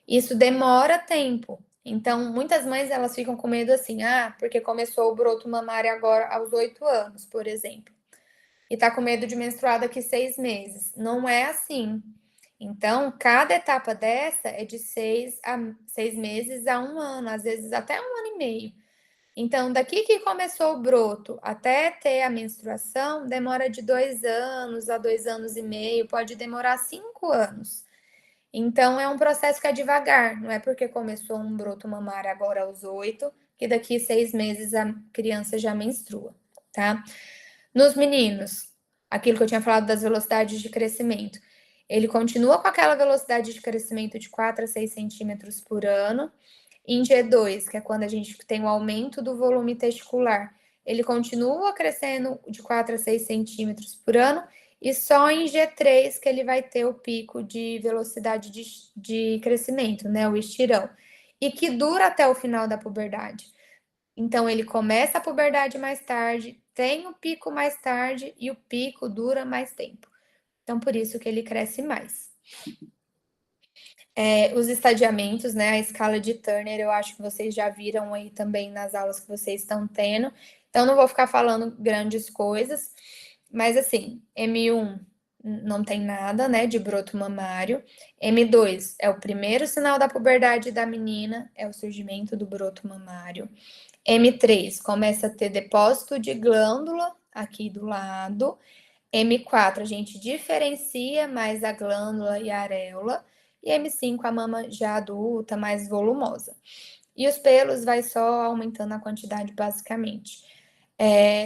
isso demora tempo. Então, muitas mães, elas ficam com medo assim, porque começou o broto mamário agora aos 8 anos, por exemplo, e tá com medo de menstruar daqui 6 meses. Não é assim. Então, cada etapa dessa é de 6 meses a 1 ano, às vezes até 1 ano e meio. Então, daqui que começou o broto até ter a menstruação, demora de 2 anos a 2 anos e meio, pode demorar 5 anos. Então, é um processo que é devagar, não é porque começou um broto mamário agora aos 8, que daqui 6 meses a criança já menstrua, tá? Nos meninos, aquilo que eu tinha falado das velocidades de crescimento, ele continua com aquela velocidade de crescimento de 4 a 6 centímetros por ano. Em G2, que é quando a gente tem o aumento do volume testicular, ele continua crescendo de 4 a 6 centímetros por ano, e só em G3 que ele vai ter o pico de velocidade de crescimento, né, o estirão, e que dura até o final da puberdade. Então, ele começa a puberdade mais tarde, tem o pico mais tarde, e o pico dura mais tempo. Então, por isso que ele cresce mais. Os estadiamentos, né, a escala de Turner, eu acho que vocês já viram aí também nas aulas que vocês estão tendo. Então, não vou ficar falando grandes coisas, mas assim, M1 não tem nada, né, de broto mamário. M2 é o primeiro sinal da puberdade da menina, é o surgimento do broto mamário. M3 começa a ter depósito de glândula aqui do lado. M4 a gente diferencia mais a glândula e a areola. E M5 a mama já adulta, mais volumosa. E os pelos vai só aumentando a quantidade, basicamente.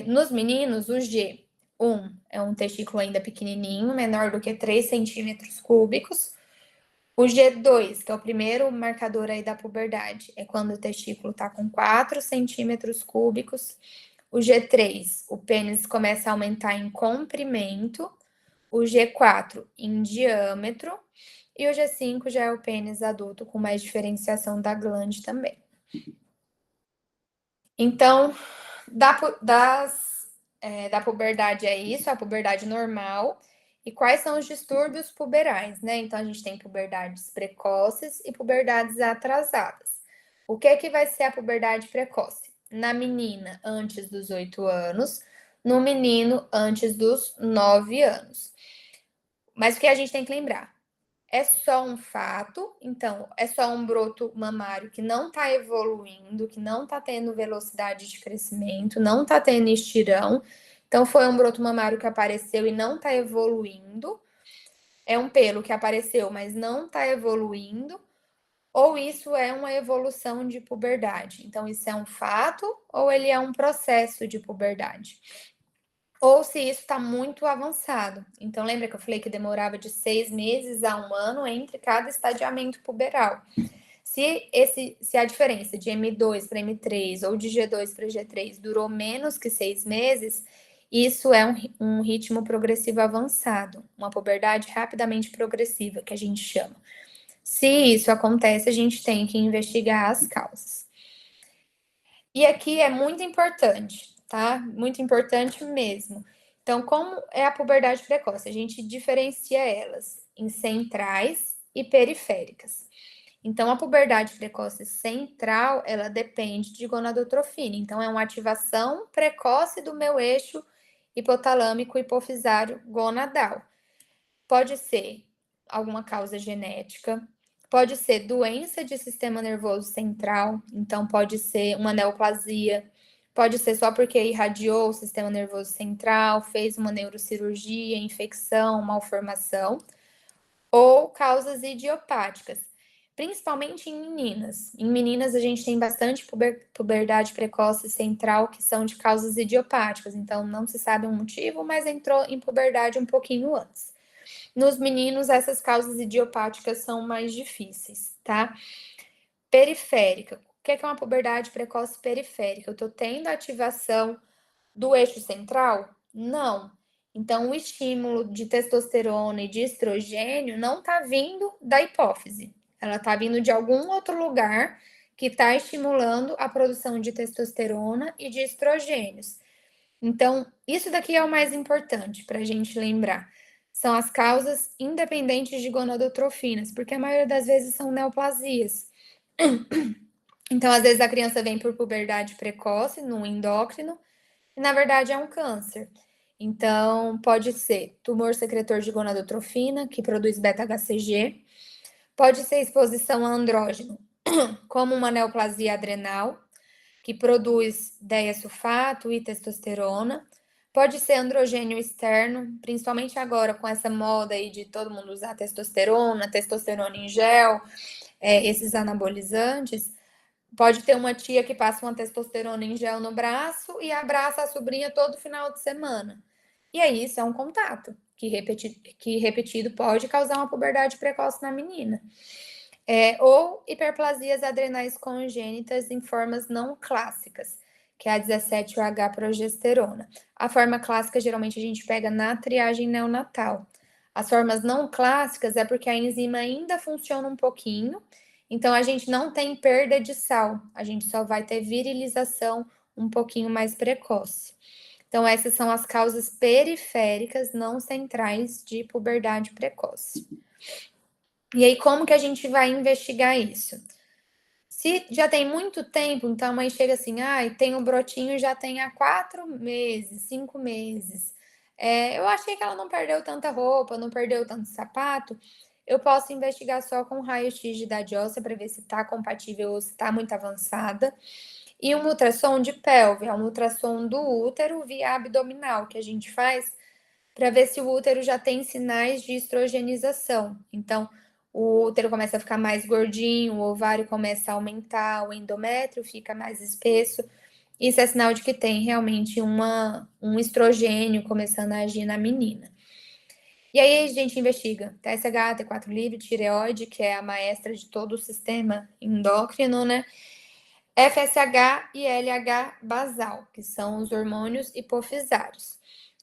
Nos meninos, o G1 é um testículo ainda pequenininho, menor do que 3 centímetros cúbicos. O G2, que é o primeiro marcador aí da puberdade, é quando o testículo está com 4 centímetros cúbicos. O G3, o pênis começa a aumentar em comprimento. O G4, em diâmetro. E o G5 já é o pênis adulto, com mais diferenciação da glande também. Então, da puberdade é isso, a puberdade normal. E quais são os distúrbios puberais, né? Então, a gente tem puberdades precoces e puberdades atrasadas. O que é que vai ser a puberdade precoce? Na menina, antes dos 8 anos. No menino, antes dos 9 anos. Mas o que a gente tem que lembrar? É só um fato, então, é só um broto mamário que não está evoluindo, que não está tendo velocidade de crescimento, não está tendo estirão. Então, foi um broto mamário que apareceu e não está evoluindo. É um pelo que apareceu, mas não está evoluindo. Ou isso é uma evolução de puberdade. Então, isso é um fato ou ele é um processo de puberdade. Ou se isso está muito avançado. Então, lembra que eu falei que demorava de 6 meses a 1 ano entre cada estadiamento puberal. Se a diferença de M2 para M3 ou de G2 para G3 durou menos que 6 meses, isso é um ritmo progressivo avançado, uma puberdade rapidamente progressiva, que a gente chama. Se isso acontece, a gente tem que investigar as causas. E aqui é muito importante, tá? Muito importante mesmo. Então, como é a puberdade precoce? A gente diferencia elas em centrais e periféricas. Então, a puberdade precoce central, ela depende de gonadotrofina. Então, é uma ativação precoce do meu eixo hipotalâmico hipofisário gonadal. Pode ser alguma causa genética, pode ser doença de sistema nervoso central, então pode ser uma neoplasia, pode ser só porque irradiou o sistema nervoso central, fez uma neurocirurgia, infecção, malformação, ou causas idiopáticas, principalmente em meninas. Em meninas, a gente tem bastante puberdade precoce central, que são de causas idiopáticas, então não se sabe o motivo, mas entrou em puberdade um pouquinho antes. Nos meninos, essas causas idiopáticas são mais difíceis, tá? Periférica. O que é uma puberdade precoce periférica? Eu tô tendo ativação do eixo central? Não. Então, o estímulo de testosterona e de estrogênio não tá vindo da hipófise. Ela tá vindo de algum outro lugar que tá estimulando a produção de testosterona e de estrogênios. Então, isso daqui é o mais importante para a gente lembrar. São as causas independentes de gonadotrofinas, porque a maioria das vezes são neoplasias. Então, às vezes a criança vem por puberdade precoce, no endócrino, e na verdade é um câncer. Então, pode ser tumor secretor de gonadotrofina, que produz beta-HCG, pode ser exposição a andrógeno, como uma neoplasia adrenal, que produz disulfato e testosterona. Pode ser androgênio externo, principalmente agora com essa moda aí de todo mundo usar testosterona em gel, esses anabolizantes. Pode ter uma tia que passa uma testosterona em gel no braço e abraça a sobrinha todo final de semana. E aí, isso é um contato que repetido pode causar uma puberdade precoce na menina. Ou hiperplasias adrenais congênitas em formas não clássicas, que é a 17-OH-progesterona. A forma clássica, geralmente, a gente pega na triagem neonatal. As formas não clássicas é porque a enzima ainda funciona um pouquinho, então a gente não tem perda de sal, a gente só vai ter virilização um pouquinho mais precoce. Então, essas são as causas periféricas não centrais de puberdade precoce. E aí, como que a gente vai investigar isso? Se já tem muito tempo, então a mãe chega assim, tem um brotinho já tem há 4 meses, 5 meses. Eu achei que ela não perdeu tanta roupa, não perdeu tanto sapato. Eu posso investigar só com raio-x de idade óssea para ver se está compatível ou se está muito avançada. E um ultrassom de pelve, é um ultrassom do útero via abdominal que a gente faz para ver se o útero já tem sinais de estrogenização. Então, o útero começa a ficar mais gordinho, o ovário começa a aumentar, o endométrio fica mais espesso. Isso é sinal de que tem realmente um estrogênio começando a agir na menina. E aí a gente investiga TSH, T4 livre, tireoide, que é a maestra de todo o sistema endócrino, né? FSH e LH basal, que são os hormônios hipofisários.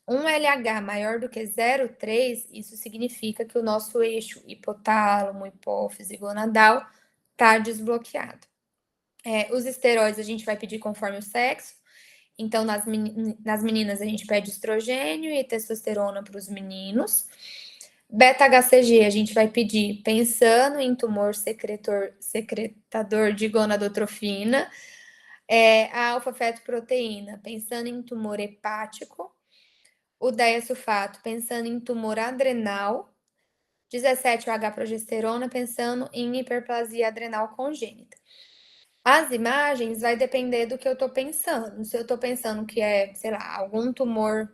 Um LH maior do que 0,3, isso significa que o nosso eixo hipotálamo, hipófise, gonadal está desbloqueado. Os esteroides a gente vai pedir conforme o sexo. Então, nas meninas, a gente pede estrogênio e testosterona para os meninos. Beta-HCG a gente vai pedir pensando em tumor secretador de gonadotrofina. A alfa-fetoproteína, pensando em tumor hepático. O diasulfato, pensando em tumor adrenal. 17-OH-progesterona, pensando em hiperplasia adrenal congênita. As imagens vai depender do que eu tô pensando. Se eu tô pensando que é, sei lá, algum tumor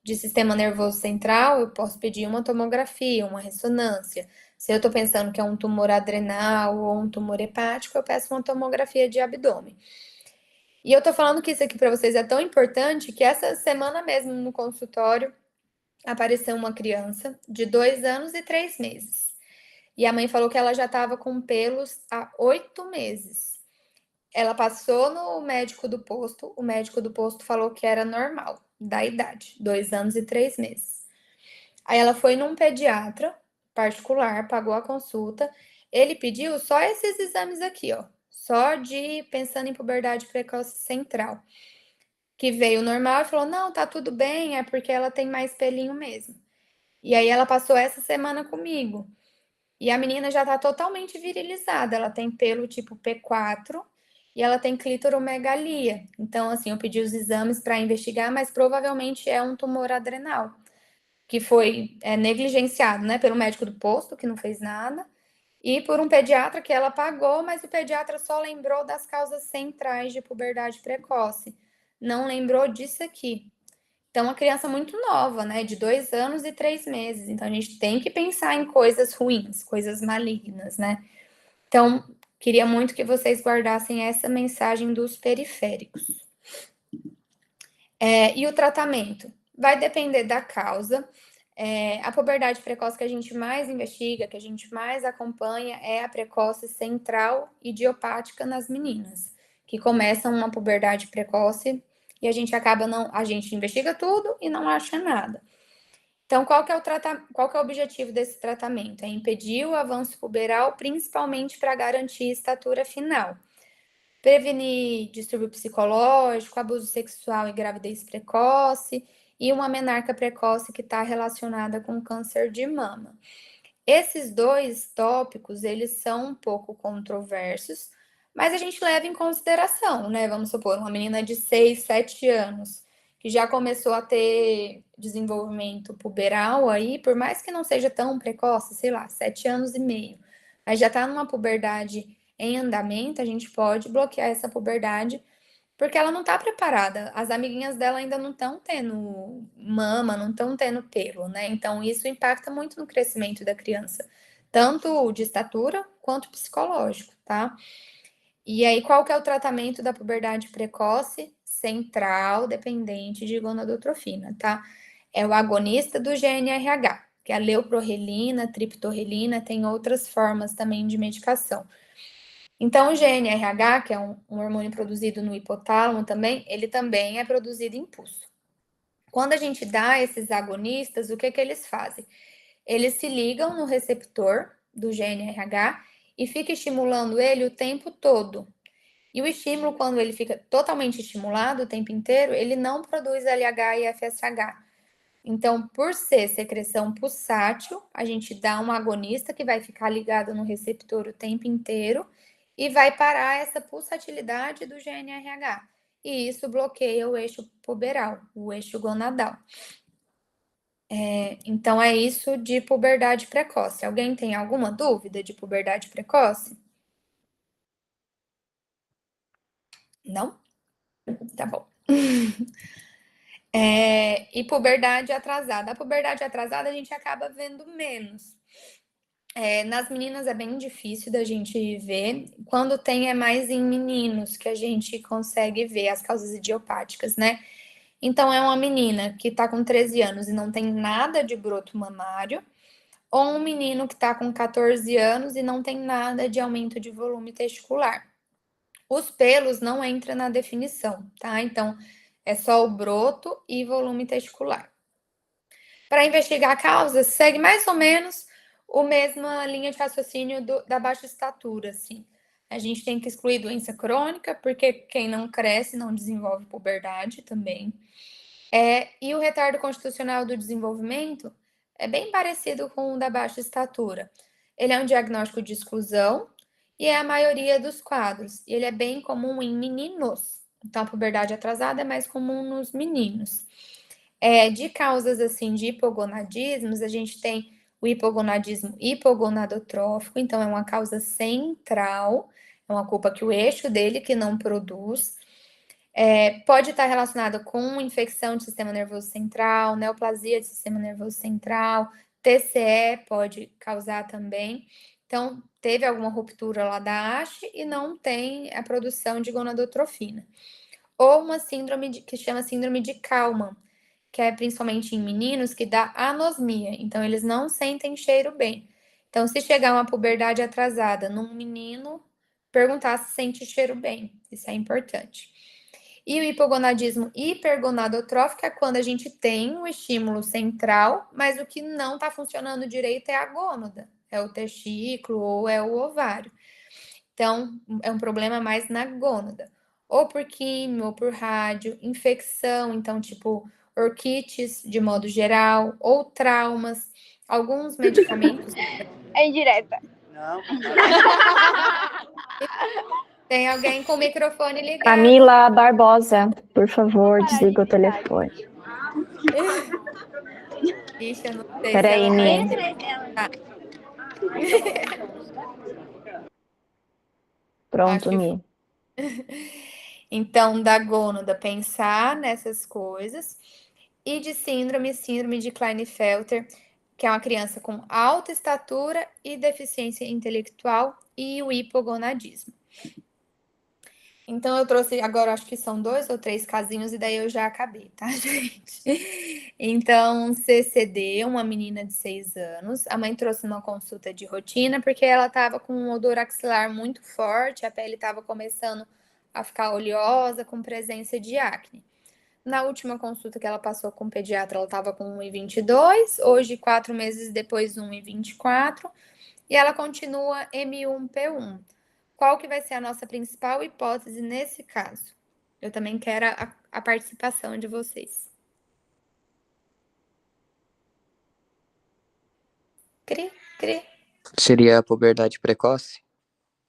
de sistema nervoso central, eu posso pedir uma tomografia, uma ressonância. Se eu tô pensando que é um tumor adrenal ou um tumor hepático, eu peço uma tomografia de abdômen. E eu tô falando que isso aqui para vocês é tão importante que essa semana mesmo no consultório apareceu uma criança de 2 anos e 3 meses. E a mãe falou que ela já estava com pelos há 8 meses. Ela passou no médico do posto, o médico do posto falou que era normal, da idade, 2 anos e 3 meses. Aí ela foi num pediatra particular, pagou a consulta, ele pediu só esses exames aqui, ó, só de pensando em puberdade precoce central, que veio normal e falou, não, tá tudo bem, é porque ela tem mais pelinho mesmo. E aí ela passou essa semana comigo. E a menina já tá totalmente virilizada, ela tem pelo tipo P4 e ela tem clitoromegalia. Então, assim, eu pedi os exames para investigar, mas provavelmente é um tumor adrenal, que foi negligenciado, né, pelo médico do posto, que não fez nada, e por um pediatra que ela pagou, mas o pediatra só lembrou das causas centrais de puberdade precoce, não lembrou disso aqui. Então, uma criança muito nova, né, de 2 anos e 3 meses. Então, a gente tem que pensar em coisas ruins, coisas malignas, né? Então, queria muito que vocês guardassem essa mensagem dos periféricos. E o tratamento? Vai depender da causa. A puberdade precoce que a gente mais investiga, que a gente mais acompanha, é a precoce central idiopática nas meninas, que começam uma puberdade precoce e a gente a gente investiga tudo e não acha nada. Então, qual que é o objetivo desse tratamento? É impedir o avanço puberal, principalmente para garantir estatura final. Prevenir distúrbio psicológico, abuso sexual e gravidez precoce, e uma menarca precoce que está relacionada com câncer de mama. Esses 2 tópicos, eles são um pouco controversos, mas a gente leva em consideração, né? Vamos supor, uma menina de 6, 7 anos, que já começou a ter desenvolvimento puberal aí, por mais que não seja tão precoce, sei lá, 7 anos e meio, mas já está numa puberdade em andamento, a gente pode bloquear essa puberdade, porque ela não está preparada. As amiguinhas dela ainda não estão tendo mama, não estão tendo pelo, né? Então, isso impacta muito no crescimento da criança, tanto de estatura quanto psicológico, tá? E aí, qual que é o tratamento da puberdade precoce? Central, dependente de gonadotrofina, tá? É o agonista do GNRH, que é a leuprorelina, triptorelina, tem outras formas também de medicação. Então, o GNRH, que é um hormônio produzido no hipotálamo também, ele também é produzido em pulso. Quando a gente dá esses agonistas, o que eles fazem? Eles se ligam no receptor do GNRH e fica estimulando ele o tempo todo. E o estímulo, quando ele fica totalmente estimulado o tempo inteiro, ele não produz LH e FSH. Então, por ser secreção pulsátil, a gente dá um agonista que vai ficar ligado no receptor o tempo inteiro e vai parar essa pulsatilidade do GNRH. E isso bloqueia o eixo puberal, o eixo gonadal. Então, é isso de puberdade precoce. Alguém tem alguma dúvida de puberdade precoce? Não? Tá bom. E puberdade atrasada. A puberdade atrasada a gente acaba vendo menos. Nas meninas é bem difícil da gente ver. Quando tem é mais em meninos que a gente consegue ver as causas idiopáticas, né? Então é uma menina que tá com 13 anos e não tem nada de broto mamário, ou um menino que tá com 14 anos e não tem nada de aumento de volume testicular. Os pelos não entram na definição, tá? Então é só o broto e volume testicular. Para investigar a causa, segue mais ou menos a mesma linha de raciocínio da baixa estatura, assim. A gente tem que excluir doença crônica, porque quem não cresce não desenvolve puberdade também. E o retardo constitucional do desenvolvimento é bem parecido com o da baixa estatura. Ele é um diagnóstico de exclusão e é a maioria dos quadros. E ele é bem comum em meninos. Então, a puberdade atrasada é mais comum nos meninos. De causas assim de hipogonadismos, a gente tem o hipogonadismo hipogonadotrófico, então é uma causa central, é uma culpa que o eixo dele que não produz. Pode estar relacionado com infecção do sistema nervoso central, neoplasia do sistema nervoso central, TCE pode causar também. Então, teve alguma ruptura lá da haste e não tem a produção de gonadotrofina. Ou uma síndrome que chama síndrome de Kalman, que é principalmente em meninos, que dá anosmia. Então, eles não sentem cheiro bem. Então, se chegar uma puberdade atrasada num menino, perguntar se sente cheiro bem. Isso é importante. E o hipogonadismo hipergonadotrófico é quando a gente tem um estímulo central, mas o que não está funcionando direito é a gônada, é o testículo ou é o ovário. Então, é um problema mais na gônada. Ou por químio, ou por rádio, infecção, então, tipo, orquites de modo geral, ou traumas, alguns medicamentos. É indireta. Não. Tem alguém com o microfone ligado. Camila Barbosa, por favor, desliga o telefone. Ixi, eu não sei Peraí, se ela Mi. tá. Pronto, Acho que Mi. Então, da gônada, pensar nessas coisas. E de síndrome de Klinefelter, que é uma criança com alta estatura e deficiência intelectual e o hipogonadismo. Então, eu trouxe, agora acho que são 2 ou 3 casinhos e daí eu já acabei, tá, gente? Então, CCD, uma menina de 6 anos, a mãe trouxe uma consulta de rotina porque ela estava com um odor axilar muito forte, a pele estava começando a ficar oleosa, com presença de acne. Na última consulta que ela passou com o pediatra, ela estava com 1,22, hoje, 4 meses depois, 1,24, e ela continua M1P1. Qual que vai ser a nossa principal hipótese nesse caso? Eu também quero a participação de vocês. Cri, cri. Seria a puberdade precoce?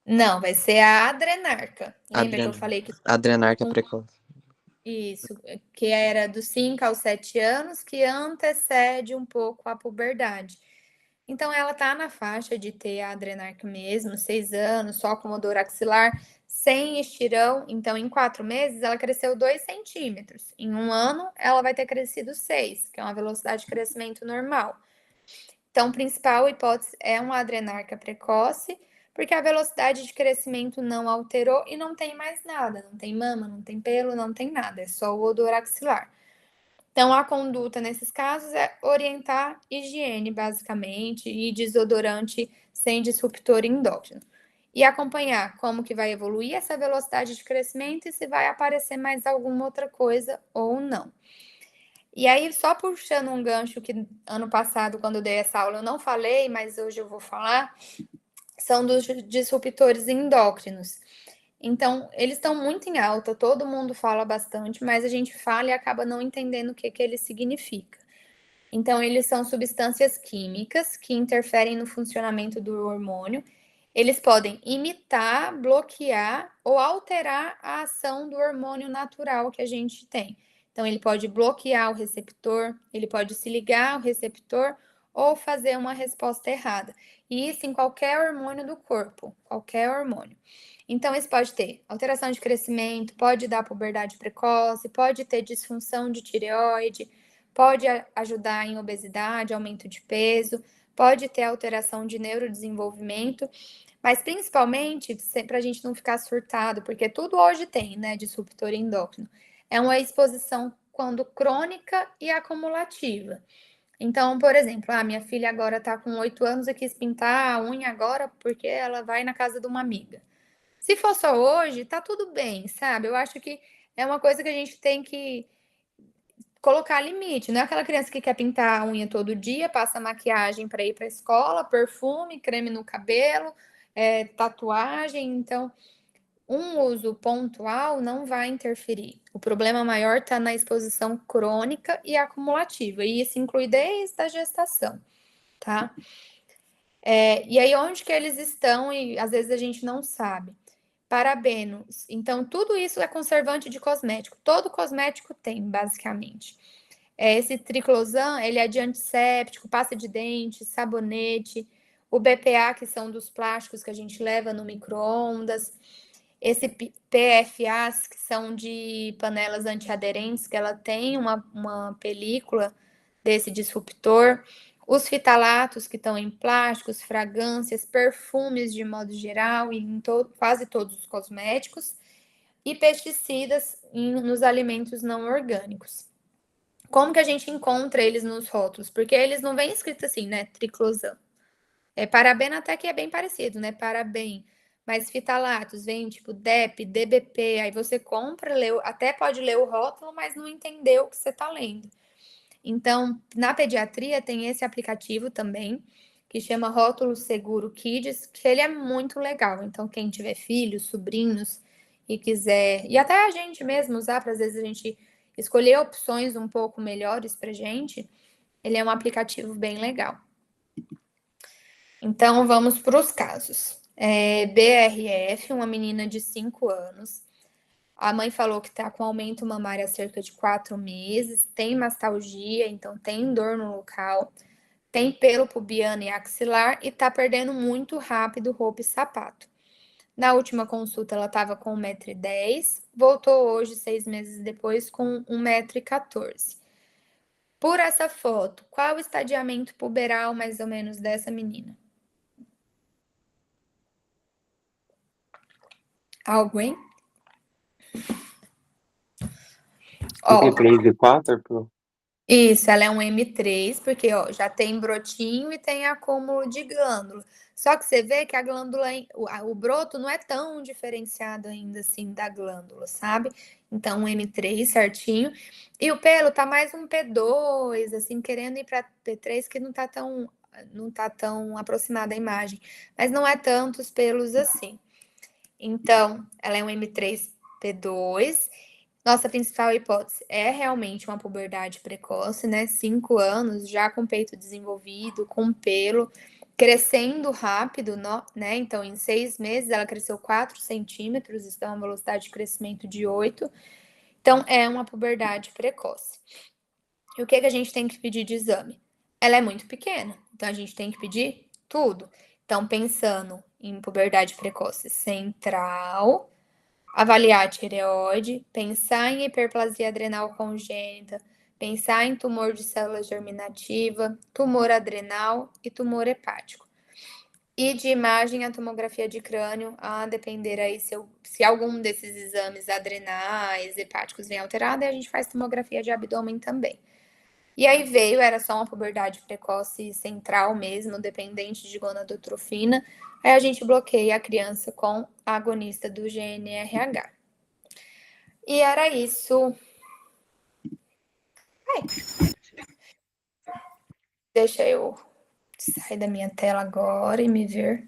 Não, vai ser a adrenarca. Lembra que eu falei que... Adrenarca precoce. Isso, que era dos 5 aos 7 anos, que antecede um pouco a puberdade. Então, ela tá na faixa de ter a adrenarca mesmo, 6 anos, só com odor axilar, sem estirão. Então, em 4 meses, ela cresceu 2 centímetros. Em 1 ano, ela vai ter crescido 6, que é uma velocidade de crescimento normal. Então, a principal hipótese é uma adrenarca precoce, porque a velocidade de crescimento não alterou e não tem mais nada. Não tem mama, não tem pelo, não tem nada. É só o odor axilar. Então, a conduta nesses casos é orientar higiene, basicamente, e desodorante sem disruptor endócrino. E acompanhar como que vai evoluir essa velocidade de crescimento e se vai aparecer mais alguma outra coisa ou não. E aí, só puxando um gancho que ano passado, quando eu dei essa aula, eu não falei, mas hoje eu vou falar, são dos disruptores endócrinos. Então, eles estão muito em alta, todo mundo fala bastante, mas a gente fala e acaba não entendendo o que eles significam. Então, eles são substâncias químicas que interferem no funcionamento do hormônio. Eles podem imitar, bloquear ou alterar a ação do hormônio natural que a gente tem. Então, ele pode bloquear o receptor, ele pode se ligar ao receptor ou fazer uma resposta errada. E isso em qualquer hormônio do corpo, qualquer hormônio. Então, isso pode ter alteração de crescimento, pode dar puberdade precoce, pode ter disfunção de tireoide, pode ajudar em obesidade, aumento de peso, pode ter alteração de neurodesenvolvimento, mas principalmente para a gente não ficar surtado, porque tudo hoje tem, né, disruptor endócrino. É uma exposição quando crônica e acumulativa. Então, por exemplo, minha filha agora está com 8 anos e quis pintar a unha agora porque ela vai na casa de uma amiga. Se for só hoje, tá tudo bem, sabe? Eu acho que é uma coisa que a gente tem que colocar limite. Não é aquela criança que quer pintar a unha todo dia, passa maquiagem para ir para a escola, perfume, creme no cabelo, tatuagem. Então, um uso pontual não vai interferir. O problema maior está na exposição crônica e acumulativa, e isso inclui desde a gestação, tá? E aí, onde que eles estão, e às vezes a gente não sabe. Parabenos. Então, tudo isso é conservante de cosmético. Todo cosmético tem, basicamente. Esse triclosan, ele é de antisséptico, pasta de dente, sabonete, o BPA, que são dos plásticos que a gente leva no micro-ondas, esse PFAs, que são de panelas antiaderentes, que ela tem uma película desse disruptor, os fitalatos, que estão em plásticos, fragrâncias, perfumes de modo geral, e em quase todos os cosméticos, e pesticidas nos alimentos não orgânicos. Como que a gente encontra eles nos rótulos? Porque eles não vêm escrito assim, né? Triclosan. Parabeno até que é bem parecido, né? Paraben. Mas fitalatos vem tipo DEP, DBP. Aí você compra, até pode ler o rótulo, mas não entendeu o que você está lendo. Então, na pediatria tem esse aplicativo também, que chama Rótulo Seguro Kids, que ele é muito legal. Então, quem tiver filhos, sobrinhos e quiser, e até a gente mesmo usar, para às vezes a gente escolher opções um pouco melhores para gente, ele é um aplicativo bem legal. Então, vamos para os casos. BRF, uma menina de 5 anos. A mãe falou que está com aumento mamário há cerca de 4 meses, tem mastalgia, então tem dor no local, tem pelo pubiano e axilar e está perdendo muito rápido roupa e sapato. Na última consulta ela estava com 1,10 m, voltou hoje, 6 meses depois, com 1,14 m. Por essa foto, qual o estadiamento puberal mais ou menos dessa menina? Algo, hein? Porque 3 e 4, pô. Isso, ela é um M3, porque já tem brotinho e tem acúmulo de glândula. Só que você vê que a glândula, o broto não é tão diferenciado ainda assim da glândula, sabe? Então, um M3 certinho. E o pelo tá mais um P2, assim, querendo ir para P3, que não tá tão aproximada a imagem. Mas não é tantos pelos assim. Então, ela é um M3 P2. Nossa principal hipótese é realmente uma puberdade precoce, né? 5 anos, já com peito desenvolvido, com pelo, crescendo rápido, né? Então, em 6 meses, ela cresceu 4 centímetros, isso é uma velocidade de crescimento de 8. Então, é uma puberdade precoce. E o que a gente tem que pedir de exame? Ela é muito pequena, então a gente tem que pedir tudo. Então, pensando em puberdade precoce central, avaliar a tireoide, pensar em hiperplasia adrenal congênita, pensar em tumor de célula germinativa, tumor adrenal e tumor hepático. E de imagem, a tomografia de crânio, a depender aí se algum desses exames adrenais, hepáticos vem alterado, e a gente faz tomografia de abdômen também. E aí era só uma puberdade precoce central mesmo, dependente de gonadotrofina. Aí a gente bloqueia a criança com a agonista do GNRH. E era isso. Deixa eu sair da minha tela agora e me ver.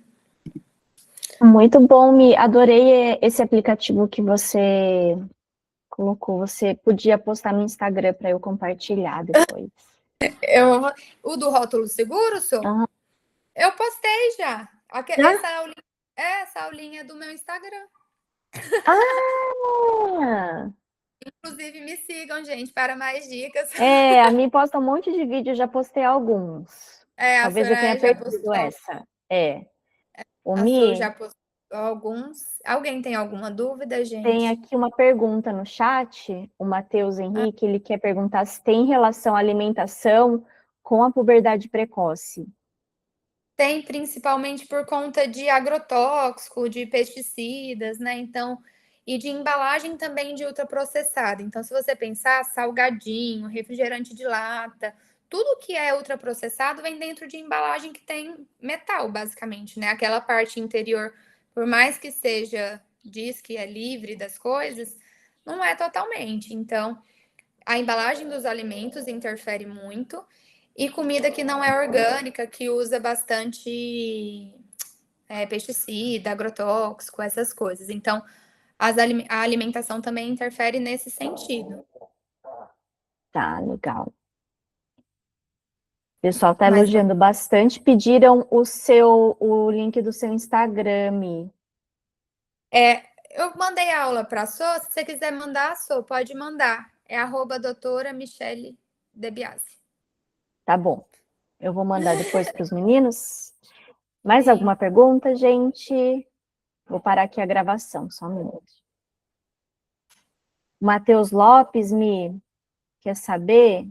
Muito bom, adorei esse aplicativo que você colocou. Você podia postar no Instagram para eu compartilhar depois. O do rótulo seguro, senhor? Aham. Eu postei já. Essa aulinha é do meu Instagram. Ah! Inclusive, me sigam, gente, para mais dicas. A Mi posta um monte de vídeo, já postei alguns. A Talvez eu tenha Soraya já perdido postou. essa. O A Su Mi, já postou alguns. Alguém tem alguma dúvida, tem gente? aqui uma pergunta no chat, o Matheus Henrique, ele quer perguntar se tem relação à alimentação com a puberdade precoce. Tem principalmente por conta de agrotóxico, de pesticidas, né? Então, e de embalagem também de ultraprocessada. Então, se você pensar, salgadinho, refrigerante de lata, tudo que é ultraprocessado vem dentro de embalagem que tem metal, basicamente, né? Aquela parte interior, por mais que seja, diz que é livre das coisas, não é totalmente. Então, a embalagem dos alimentos interfere muito. E comida que não é orgânica, que usa bastante pesticida, agrotóxico, essas coisas. Então, a alimentação também interfere nesse sentido. Tá, legal. O pessoal tá Mas elogiando bastante. Pediram o link do seu Instagram, Mi. eu mandei a aula para a Sô, se você quiser mandar, Sô, pode mandar. É @doutora Michele De Biasi. Tá bom. Eu vou mandar depois para os meninos. Mais Sim. alguma pergunta, gente? Vou parar aqui a gravação, só um minuto. Matheus Lopes me quer saber